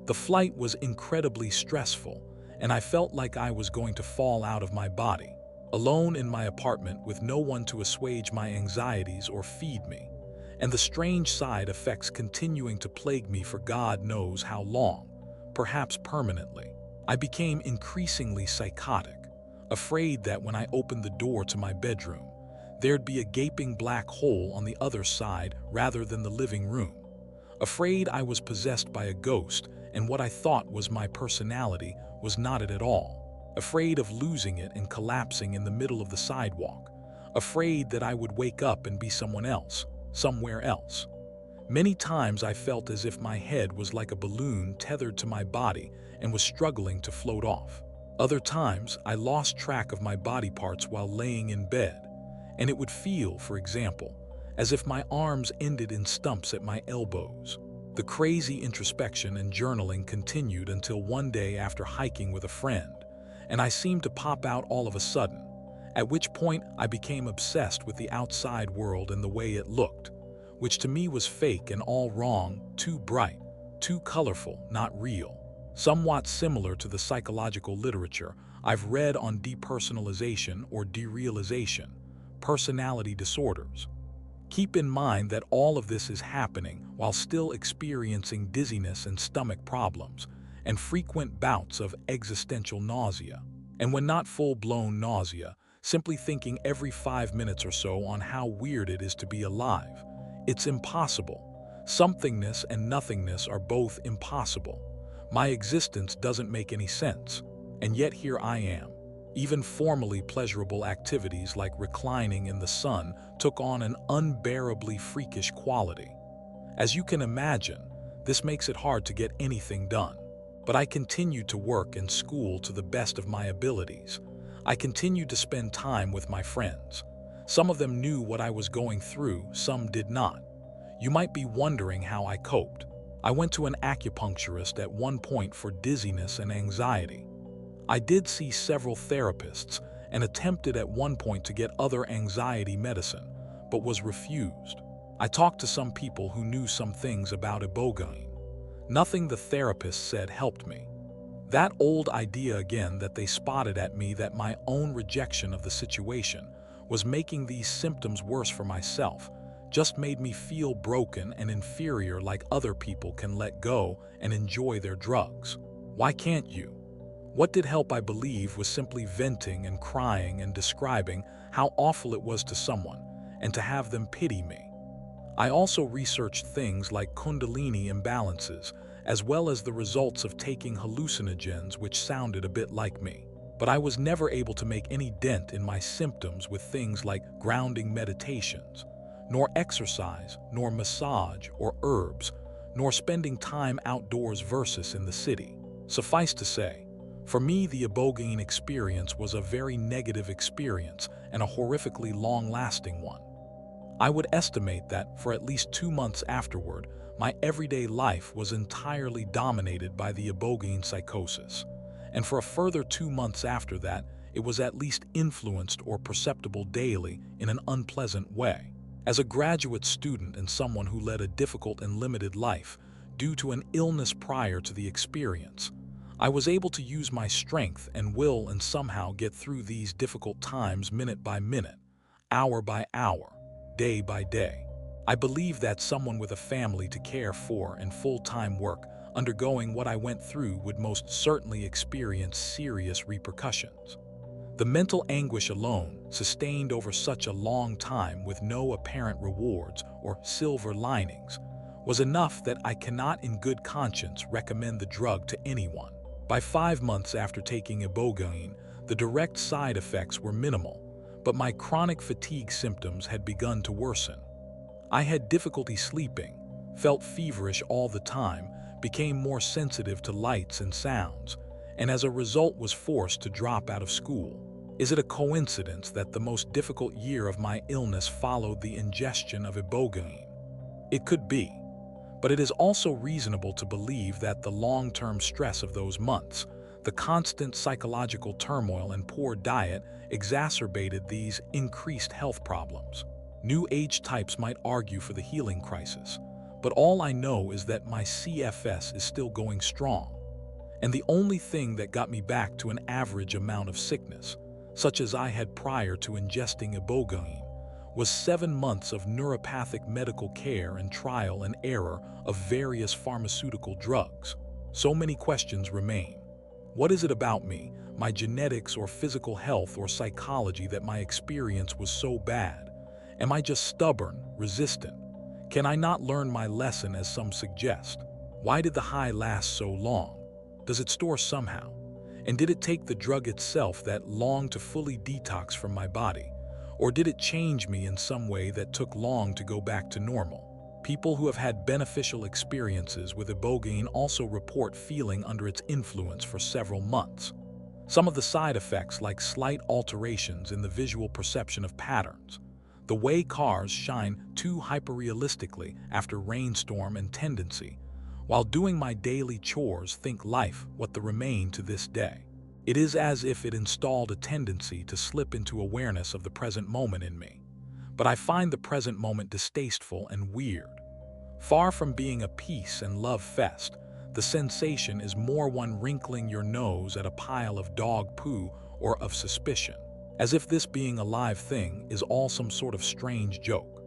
Speaker 1: The flight was incredibly stressful, and I felt like I was going to fall out of my body, alone in my apartment with no one to assuage my anxieties or feed me, and the strange side effects continuing to plague me for God knows how long, perhaps permanently. I became increasingly psychotic, afraid that when I opened the door to my bedroom, there'd be a gaping black hole on the other side rather than the living room. Afraid I was possessed by a ghost and what I thought was my personality was not it at all. Afraid of losing it and collapsing in the middle of the sidewalk. Afraid that I would wake up and be someone else, somewhere else. Many times I felt as if my head was like a balloon tethered to my body and was struggling to float off. Other times I lost track of my body parts while laying in bed, and it would feel, for example, as if my arms ended in stumps at my elbows. The crazy introspection and journaling continued until one day after hiking with a friend, and I seemed to pop out all of a sudden, at which point I became obsessed with the outside world and the way it looked, which to me was fake and all wrong, too bright, too colorful, not real. Somewhat similar to the psychological literature I've read on depersonalization or derealization, personality disorders. Keep in mind that all of this is happening while still experiencing dizziness and stomach problems, and frequent bouts of existential nausea. And when not full-blown nausea, simply thinking every 5 minutes or so on how weird it is to be alive. It's impossible. Somethingness and nothingness are both impossible. My existence doesn't make any sense, and yet here I am. Even formally pleasurable activities like reclining in the sun took on an unbearably freakish quality. As you can imagine, this makes it hard to get anything done. But I continued to work and school to the best of my abilities. I continued to spend time with my friends. Some of them knew what I was going through, some did not. You might be wondering how I coped. I went to an acupuncturist at one point for dizziness and anxiety. I did see several therapists and attempted at one point to get other anxiety medicine, but was refused. I talked to some people who knew some things about ibogaine. Nothing the therapist said helped me. That old idea again that they spotted at me that my own rejection of the situation was making these symptoms worse for myself just made me feel broken and inferior, like other people can let go and enjoy their drugs. Why can't you? What did help, I believe, was simply venting and crying and describing how awful it was to someone, and to have them pity me. I also researched things like kundalini imbalances, as well as the results of taking hallucinogens, which sounded a bit like me. But I was never able to make any dent in my symptoms with things like grounding meditations, nor exercise, nor massage or herbs, nor spending time outdoors versus in the city. Suffice to say, for me, the ibogaine experience was a very negative experience and a horrifically long-lasting one. I would estimate that for at least 2 months afterward, my everyday life was entirely dominated by the ibogaine psychosis, and for a further 2 months after that, it was at least influenced or perceptible daily in an unpleasant way. As a graduate student and someone who led a difficult and limited life due to an illness prior to the experience, I was able to use my strength and will and somehow get through these difficult times minute by minute, hour by hour, day by day. I believe that someone with a family to care for and full-time work undergoing what I went through would most certainly experience serious repercussions. The mental anguish alone, sustained over such a long time with no apparent rewards or silver linings, was enough that I cannot in good conscience recommend the drug to anyone. By 5 months after taking ibogaine, the direct side effects were minimal, but my chronic fatigue symptoms had begun to worsen. I had difficulty sleeping, felt feverish all the time, became more sensitive to lights and sounds, and as a result was forced to drop out of school. Is it a coincidence that the most difficult year of my illness followed the ingestion of ibogaine? It could be. But it is also reasonable to believe that the long-term stress of those months, the constant psychological turmoil and poor diet exacerbated these increased health problems. New age types might argue for the healing crisis, but all I know is that my CFS is still going strong. And the only thing that got me back to an average amount of sickness, such as I had prior to ingesting ibogaine, was 7 months of neuropathic medical care and trial and error of various pharmaceutical drugs. So many questions remain. What is it about me, my genetics or physical health or psychology, that my experience was so bad? Am I just stubborn, resistant? Can I not learn my lesson as some suggest? Why did the high last so long? Does it store somehow? And did it take the drug itself that long to fully detox from my body? Or did it change me in some way that took long to go back to normal? People who have had beneficial experiences with ibogaine also report feeling under its influence for several months. Some of the side effects, like slight alterations in the visual perception of patterns, the way cars shine too hyperrealistically after rainstorm, and tendency, while doing my daily chores, think life what the remain to this day. It is as if it installed a tendency to slip into awareness of the present moment in me. But I find the present moment distasteful and weird. Far from being a peace and love fest, the sensation is more one wrinkling your nose at a pile of dog poo or of suspicion. as if this being a live thing is all some sort of strange joke.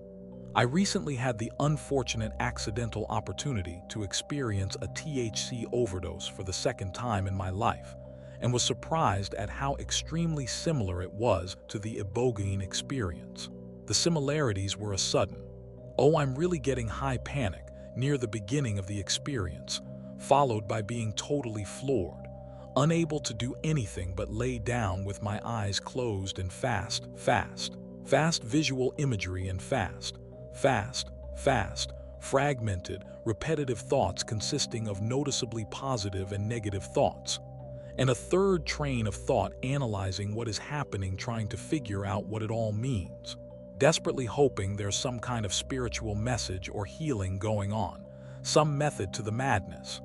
Speaker 1: I recently had the unfortunate accidental opportunity to experience a THC overdose for the second time in my life, and was surprised at how extremely similar it was to the ibogaine experience. The similarities were a sudden, "Oh, I'm really getting high" panic near the beginning of the experience, followed by being totally floored, unable to do anything but lay down with my eyes closed and fast visual imagery and fast, fragmented, repetitive thoughts consisting of noticeably positive and negative thoughts, and a third train of thought analyzing what is happening, trying to figure out what it all means, desperately hoping there's some kind of spiritual message or healing going on, some method to the madness.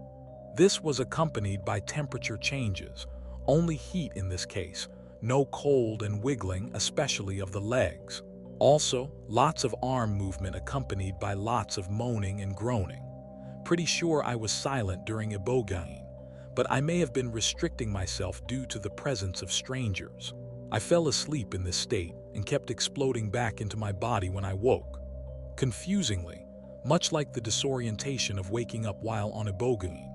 Speaker 1: This was accompanied by temperature changes, only heat in this case, no cold and wiggling, especially of the legs. Also, lots of arm movement accompanied by lots of moaning and groaning. Pretty sure I was silent during ibogaine, but I may have been restricting myself due to the presence of strangers. I fell asleep in this state and kept exploding back into my body when I woke. Confusingly, much like the disorientation of waking up while on ibogaine.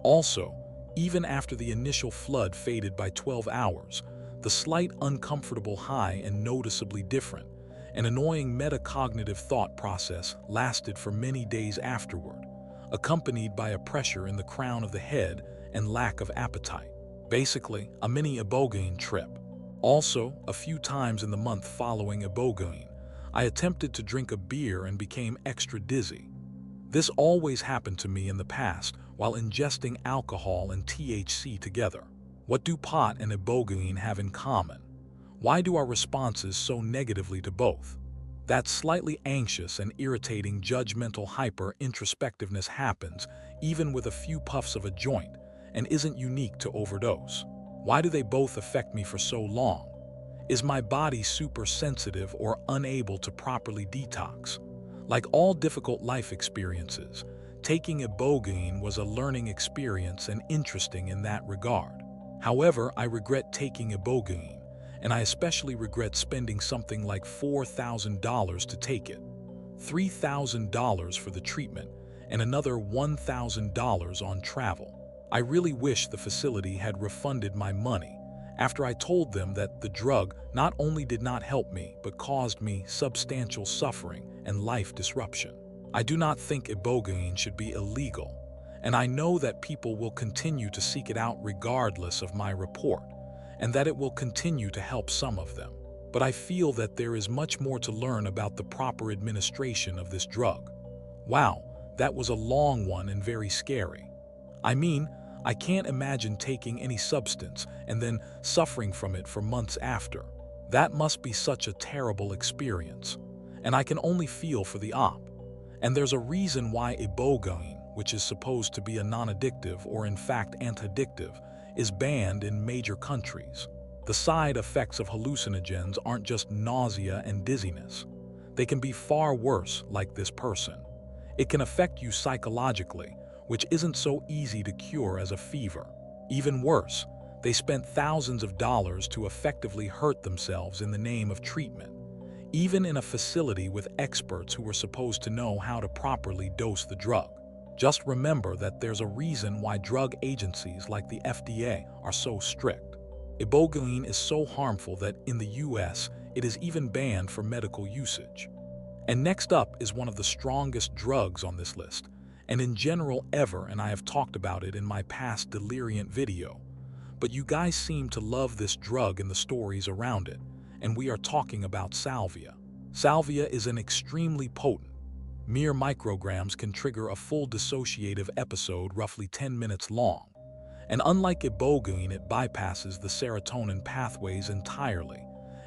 Speaker 1: Also, even after the initial flood faded by 12 hours, the slight uncomfortable high and noticeably different, an annoying metacognitive thought process lasted for many days afterward, accompanied by a pressure in the crown of the head and lack of appetite. Basically, a mini ibogaine trip. Also, a few times in the month following ibogaine, I attempted to drink a beer and became extra dizzy. This always happened to me in the past while ingesting alcohol and THC together. What do pot and ibogaine have in common? Why do our responses so negatively to both? That slightly anxious and irritating judgmental hyper-introspectiveness happens even with a few puffs of a joint and isn't unique to overdose. Why do they both affect me for so long? Is my body super sensitive or unable to properly detox? Like all difficult life experiences, taking ibogaine was a learning experience and interesting in that regard. However, I regret taking ibogaine, and I especially regret spending something like $4,000 to take it, $3,000 for the treatment, and another $1,000 on travel. I really wish the facility had refunded my money after I told them that the drug not only did not help me but caused me substantial suffering and life disruption. I do not think ibogaine should be illegal, and I know that people will continue to seek it out regardless of my report, and that it will continue to help some of them. But I feel that there is much more to learn about the proper administration of this drug. Wow, that was a long one and very scary. I mean, I can't imagine taking any substance and then suffering from it for months after. That must be such a terrible experience, and I can only feel for the op. And there's a reason why ibogaine, which is supposed to be a non-addictive or in fact anti-addictive, is banned in major countries. The side effects of hallucinogens aren't just nausea and dizziness. They can be far worse, like this person. It can affect you psychologically, which isn't so easy to cure as a fever. Even worse, they spent thousands of dollars to effectively hurt themselves in the name of treatment, even in a facility with experts who were supposed to know how to properly dose the drug. Just remember that there's a reason why drug agencies like the FDA are so strict. Ibogaine is so harmful that in the US, it is even banned for medical usage. And next up is one of the strongest drugs on this list, and in general ever, and I have talked about it in my past Deliriant video. But you guys seem to love this drug and the stories around it, and we are talking about salvia. Salvia is an extremely potent. Mere micrograms can trigger a full dissociative episode roughly 10 minutes long. And unlike ibogaine, it bypasses the serotonin pathways entirely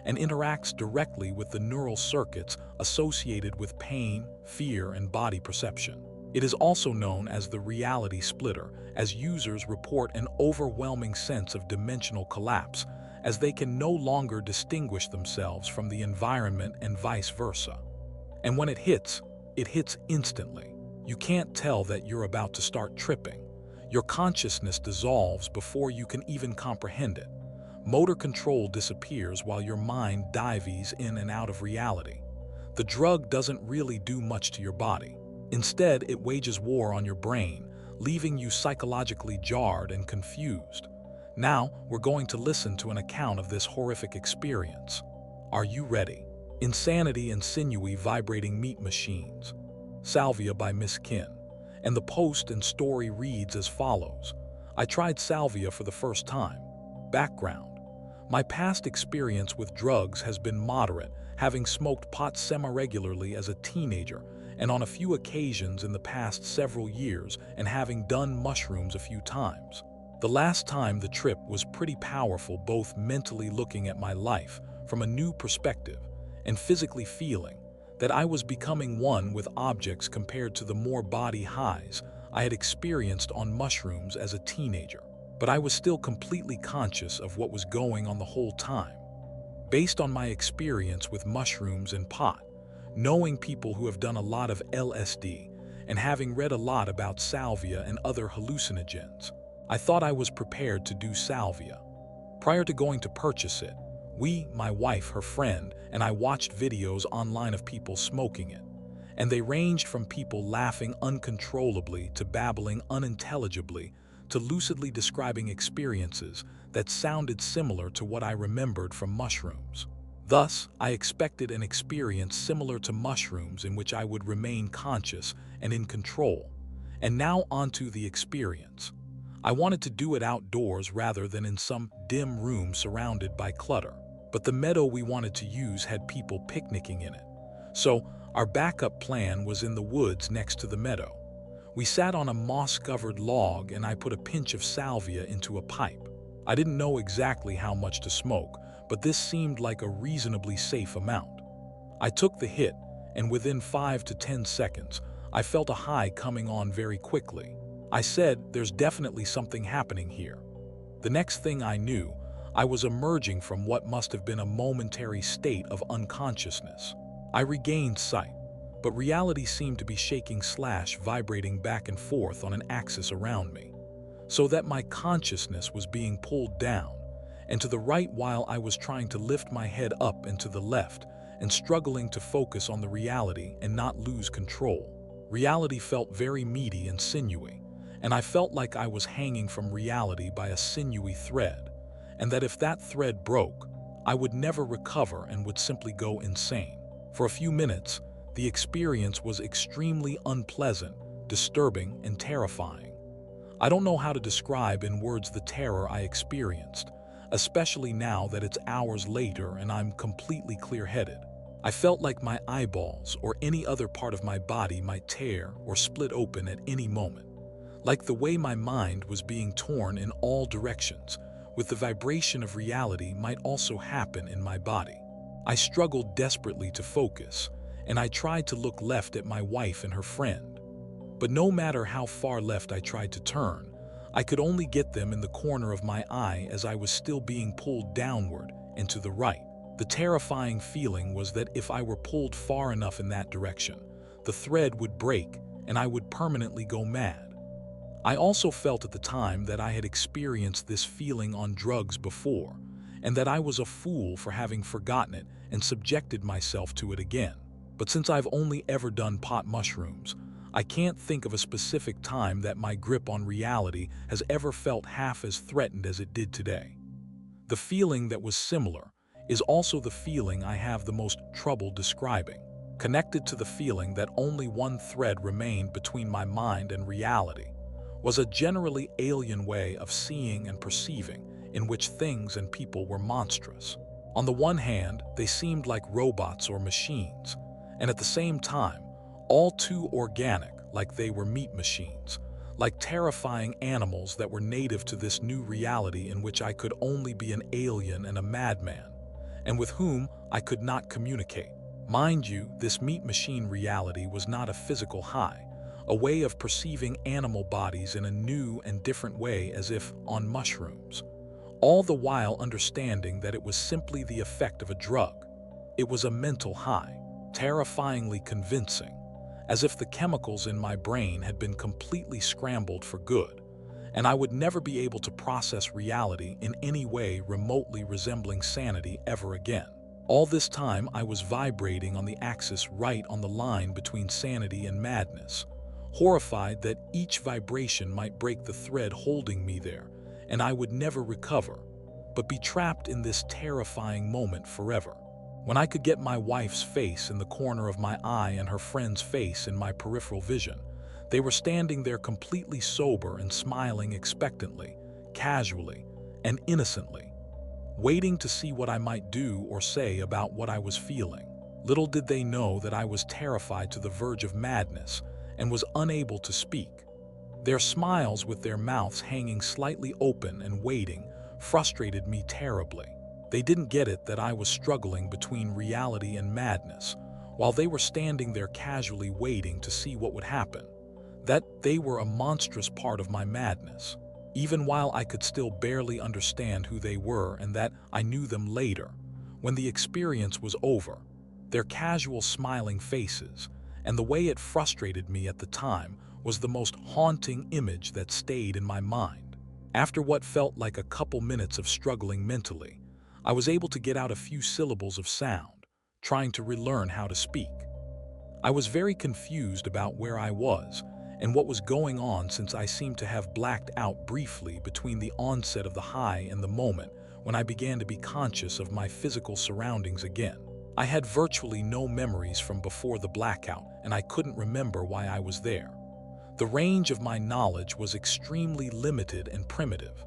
Speaker 1: and interacts directly with the neural circuits associated with pain, fear, and body perception. It is also known as the reality splitter, as users report an overwhelming sense of dimensional collapse, as they can no longer distinguish themselves from the environment and vice versa. And when it hits instantly. You can't tell that you're about to start tripping. Your consciousness dissolves before you can even comprehend it. Motor control disappears while your mind dives in and out of reality. The drug doesn't really do much to your body. Instead, it wages war on your brain, leaving you psychologically jarred and confused. Now, we're going to listen to an account of this horrific experience. Are you ready? Insanity and Sinewy Vibrating Meat Machines. Salvia by Miss Kin. And the post and story reads as follows. I tried salvia for the first time. Background. My past experience with drugs has been moderate, having smoked pot semi-regularly as a teenager and on a few occasions in the past several years, and having done mushrooms a few times. The last time the trip was pretty powerful, both mentally looking at my life from a new perspective and physically feeling that I was becoming one with objects compared to the more body highs I had experienced on mushrooms as a teenager. But I was still completely conscious of what was going on the whole time. Based on my experience with mushrooms and pot, knowing people who have done a lot of LSD, and having read a lot about salvia and other hallucinogens, I thought I was prepared to do salvia. Prior to going to purchase it, my wife, her friend, and I watched videos online of people smoking it, and they ranged from people laughing uncontrollably to babbling unintelligibly to lucidly describing experiences that sounded similar to what I remembered from mushrooms. Thus, I expected an experience similar to mushrooms in which I would remain conscious and in control. And now onto the experience. I wanted to do it outdoors rather than in some dim room surrounded by clutter. But the meadow we wanted to use had people picnicking in it. So, our backup plan was in the woods next to the meadow. We sat on a moss-covered log and I put a pinch of salvia into a pipe. I didn't know exactly how much to smoke, but this seemed like a reasonably safe amount. I took the hit, and within 5 to 10 seconds, I felt a high coming on very quickly. I said, "There's definitely something happening here." The next thing I knew, I was emerging from what must have been a momentary state of unconsciousness. I regained sight, but reality seemed to be vibrating back and forth on an axis around me, so that my consciousness was being pulled down and to the right while I was trying to lift my head up and to the left and struggling to focus on the reality and not lose control. Reality felt very meaty and sinewy, and I felt like I was hanging from reality by a sinewy thread, and that if that thread broke, I would never recover and would simply go insane. For a few minutes, the experience was extremely unpleasant, disturbing, and terrifying. I don't know how to describe in words the terror I experienced, especially now that it's hours later and I'm completely clear-headed. I felt like my eyeballs or any other part of my body might tear or split open at any moment, like the way my mind was being torn in all directions, with the vibration of reality might also happen in my body. I struggled desperately to focus, and I tried to look left at my wife and her friend. But no matter how far left I tried to turn, I could only get them in the corner of my eye as I was still being pulled downward and to the right. The terrifying feeling was that if I were pulled far enough in that direction, the thread would break and I would permanently go mad. I also felt at the time that I had experienced this feeling on drugs before, and that I was a fool for having forgotten it and subjected myself to it again. But since I've only ever done pot mushrooms, I can't think of a specific time that my grip on reality has ever felt half as threatened as it did today. The feeling that was similar is also the feeling I have the most trouble describing, connected to the feeling that only one thread remained between my mind and reality, was a generally alien way of seeing and perceiving in which things and people were monstrous. On the one hand, they seemed like robots or machines, and at the same time, all too organic, like they were meat machines, like terrifying animals that were native to this new reality in which I could only be an alien and a madman, and with whom I could not communicate. Mind you, this meat machine reality was not a physical high, a way of perceiving animal bodies in a new and different way as if on mushrooms, all the while understanding that it was simply the effect of a drug. It was a mental high, terrifyingly convincing, as if the chemicals in my brain had been completely scrambled for good, and I would never be able to process reality in any way remotely resembling sanity ever again. All this time, I was vibrating on the axis right on the line between sanity and madness, horrified that each vibration might break the thread holding me there, and I would never recover, but be trapped in this terrifying moment forever. When I could get my wife's face in the corner of my eye and her friend's face in my peripheral vision, they were standing there completely sober and smiling expectantly, casually, and innocently, waiting to see what I might do or say about what I was feeling. Little did they know that I was terrified to the verge of madness and was unable to speak. Their smiles with their mouths hanging slightly open and waiting frustrated me terribly. They didn't get it that I was struggling between reality and madness, while they were standing there casually waiting to see what would happen. That they were a monstrous part of my madness, even while I could still barely understand who they were, and that I knew them later, when the experience was over. Their casual smiling faces, and the way it frustrated me at the time, was the most haunting image that stayed in my mind. After what felt like a couple minutes of struggling mentally, I was able to get out a few syllables of sound, trying to relearn how to speak. I was very confused about where I was and what was going on, since I seemed to have blacked out briefly between the onset of the high and the moment when I began to be conscious of my physical surroundings again. I had virtually no memories from before the blackout, and I couldn't remember why I was there. The range of my knowledge was extremely limited and primitive.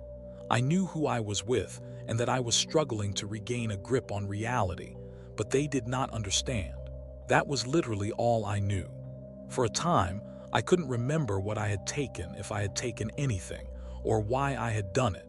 Speaker 1: I knew who I was with and that I was struggling to regain a grip on reality, but they did not understand. That was literally all I knew. For a time, I couldn't remember what I had taken, if I had taken anything, or why I had done it.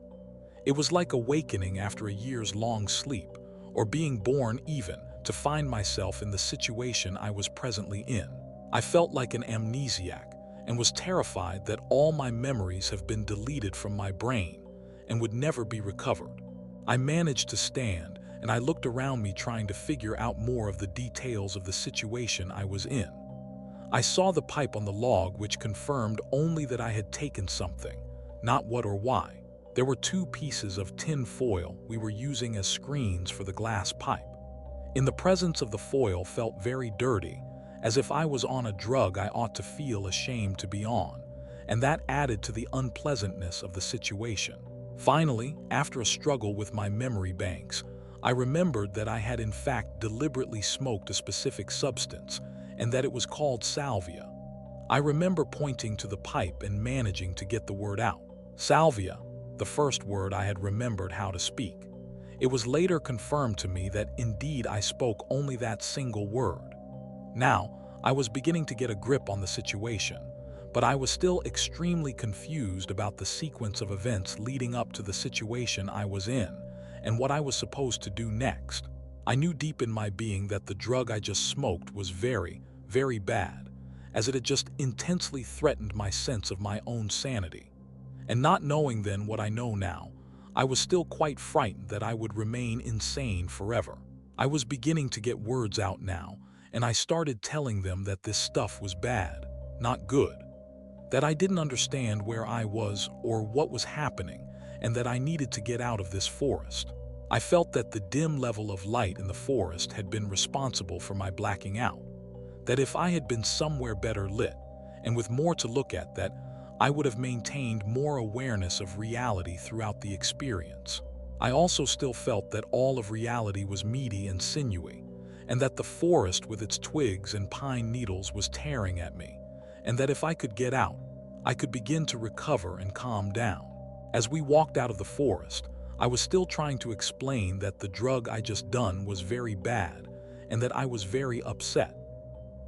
Speaker 1: It was like awakening after a year's long sleep, or being born even, to find myself in the situation I was presently in. I felt like an amnesiac, and was terrified that all my memories have been deleted from my brain and would never be recovered. I managed to stand, and I looked around me trying to figure out more of the details of the situation I was in. I saw the pipe on the log, which confirmed only that I had taken something, not what or why. There were 2 pieces of tin foil we were using as screens for the glass pipe. In the presence of the foil felt very dirty, as if I was on a drug I ought to feel ashamed to be on, and that added to the unpleasantness of the situation. Finally, after a struggle with my memory banks, I remembered that I had in fact deliberately smoked a specific substance, and that it was called salvia. I remember pointing to the pipe and managing to get the word out. Salvia, the first word I had remembered how to speak. It was later confirmed to me that indeed I spoke only that single word. Now, I was beginning to get a grip on the situation, but I was still extremely confused about the sequence of events leading up to the situation I was in and what I was supposed to do next. I knew deep in my being that the drug I just smoked was very, very bad, as it had just intensely threatened my sense of my own sanity. And not knowing then what I know now, I was still quite frightened that I would remain insane forever. I was beginning to get words out now, and I started telling them that this stuff was bad, not good. That I didn't understand where I was or what was happening, and that I needed to get out of this forest. I felt that the dim level of light in the forest had been responsible for my blacking out. That if I had been somewhere better lit, and with more to look at, that I would have maintained more awareness of reality throughout the experience. I also still felt that all of reality was meaty and sinewy, and that the forest with its twigs and pine needles was tearing at me, and that if I could get out, I could begin to recover and calm down. As we walked out of the forest, I was still trying to explain that the drug I just done was very bad, and that I was very upset.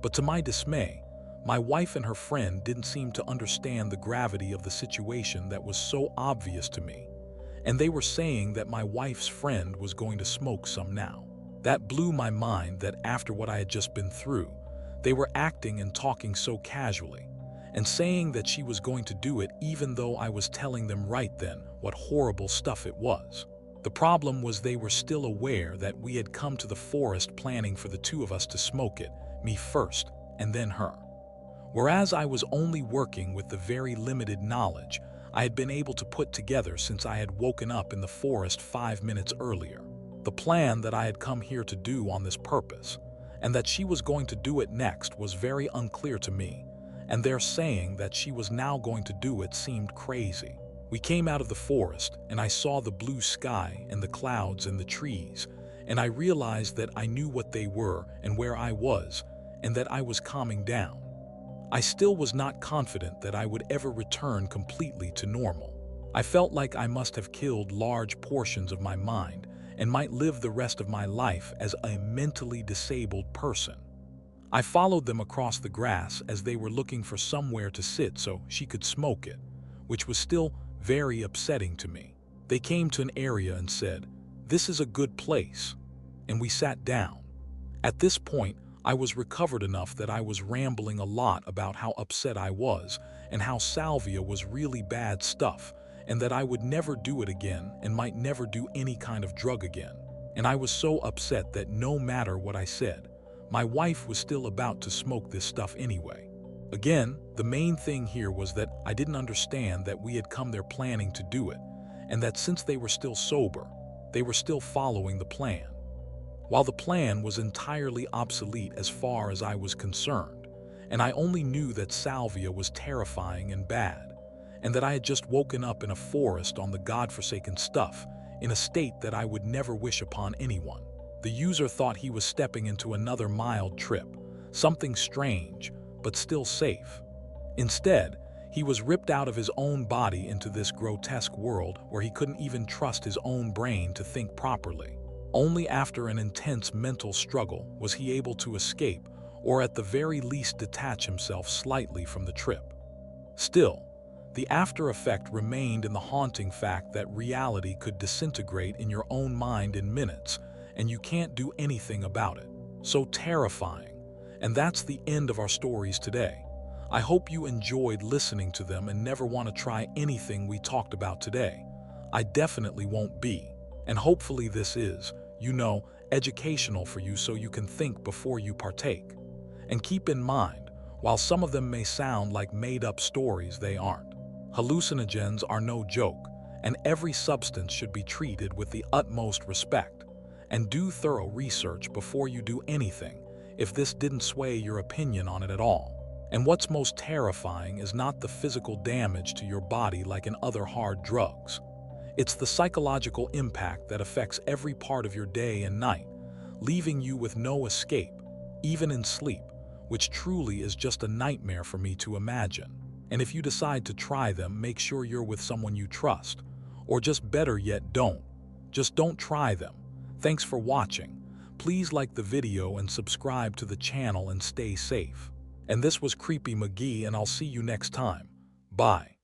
Speaker 1: But to my dismay, my wife and her friend didn't seem to understand the gravity of the situation that was so obvious to me, and they were saying that my wife's friend was going to smoke some now. That blew my mind, that after what I had just been through, they were acting and talking so casually, and saying that she was going to do it even though I was telling them right then what horrible stuff it was. The problem was they were still aware that we had come to the forest planning for the 2 of us to smoke it, me first and then her. Whereas I was only working with the very limited knowledge I had been able to put together since I had woken up in the forest 5 minutes earlier. The plan that I had come here to do on this purpose, and that she was going to do it next, was very unclear to me, and their saying that she was now going to do it seemed crazy. We came out of the forest, and I saw the blue sky and the clouds and the trees, and I realized that I knew what they were and where I was, and that I was calming down. I still was not confident that I would ever return completely to normal. I felt like I must have killed large portions of my mind and might live the rest of my life as a mentally disabled person. I followed them across the grass as they were looking for somewhere to sit so she could smoke it, which was still very upsetting to me. They came to an area and said, "This is a good place," and we sat down. At this point, I was recovered enough that I was rambling a lot about how upset I was and how salvia was really bad stuff and that I would never do it again and might never do any kind of drug again. And I was so upset that no matter what I said, my wife was still about to smoke this stuff anyway. Again, the main thing here was that I didn't understand that we had come there planning to do it, and that since they were still sober, they were still following the plan. While the plan was entirely obsolete as far as I was concerned, and I only knew that salvia was terrifying and bad, and that I had just woken up in a forest on the godforsaken stuff, in a state that I would never wish upon anyone. The user thought he was stepping into another mild trip, something strange, but still safe. Instead, he was ripped out of his own body into this grotesque world where he couldn't even trust his own brain to think properly. Only after an intense mental struggle was he able to escape, or at the very least detach himself slightly from the trip. Still, the after effect remained in the haunting fact that reality could disintegrate in your own mind in minutes, and you can't do anything about it. So terrifying. And that's the end of our stories today. I hope you enjoyed listening to them and never want to try anything we talked about today. I definitely won't be. And hopefully this is, educational for you so you can think before you partake. And keep in mind, while some of them may sound like made-up stories, they aren't. Hallucinogens are no joke, and every substance should be treated with the utmost respect. And do thorough research before you do anything, if this didn't sway your opinion on it at all. And what's most terrifying is not the physical damage to your body like in other hard drugs. It's the psychological impact that affects every part of your day and night, leaving you with no escape, even in sleep, which truly is just a nightmare for me to imagine. And if you decide to try them, make sure you're with someone you trust. Or just better yet, don't. Just don't try them. Thanks for watching. Please like the video and subscribe to the channel and stay safe. And this was Creepy McGee, and I'll see you next time. Bye.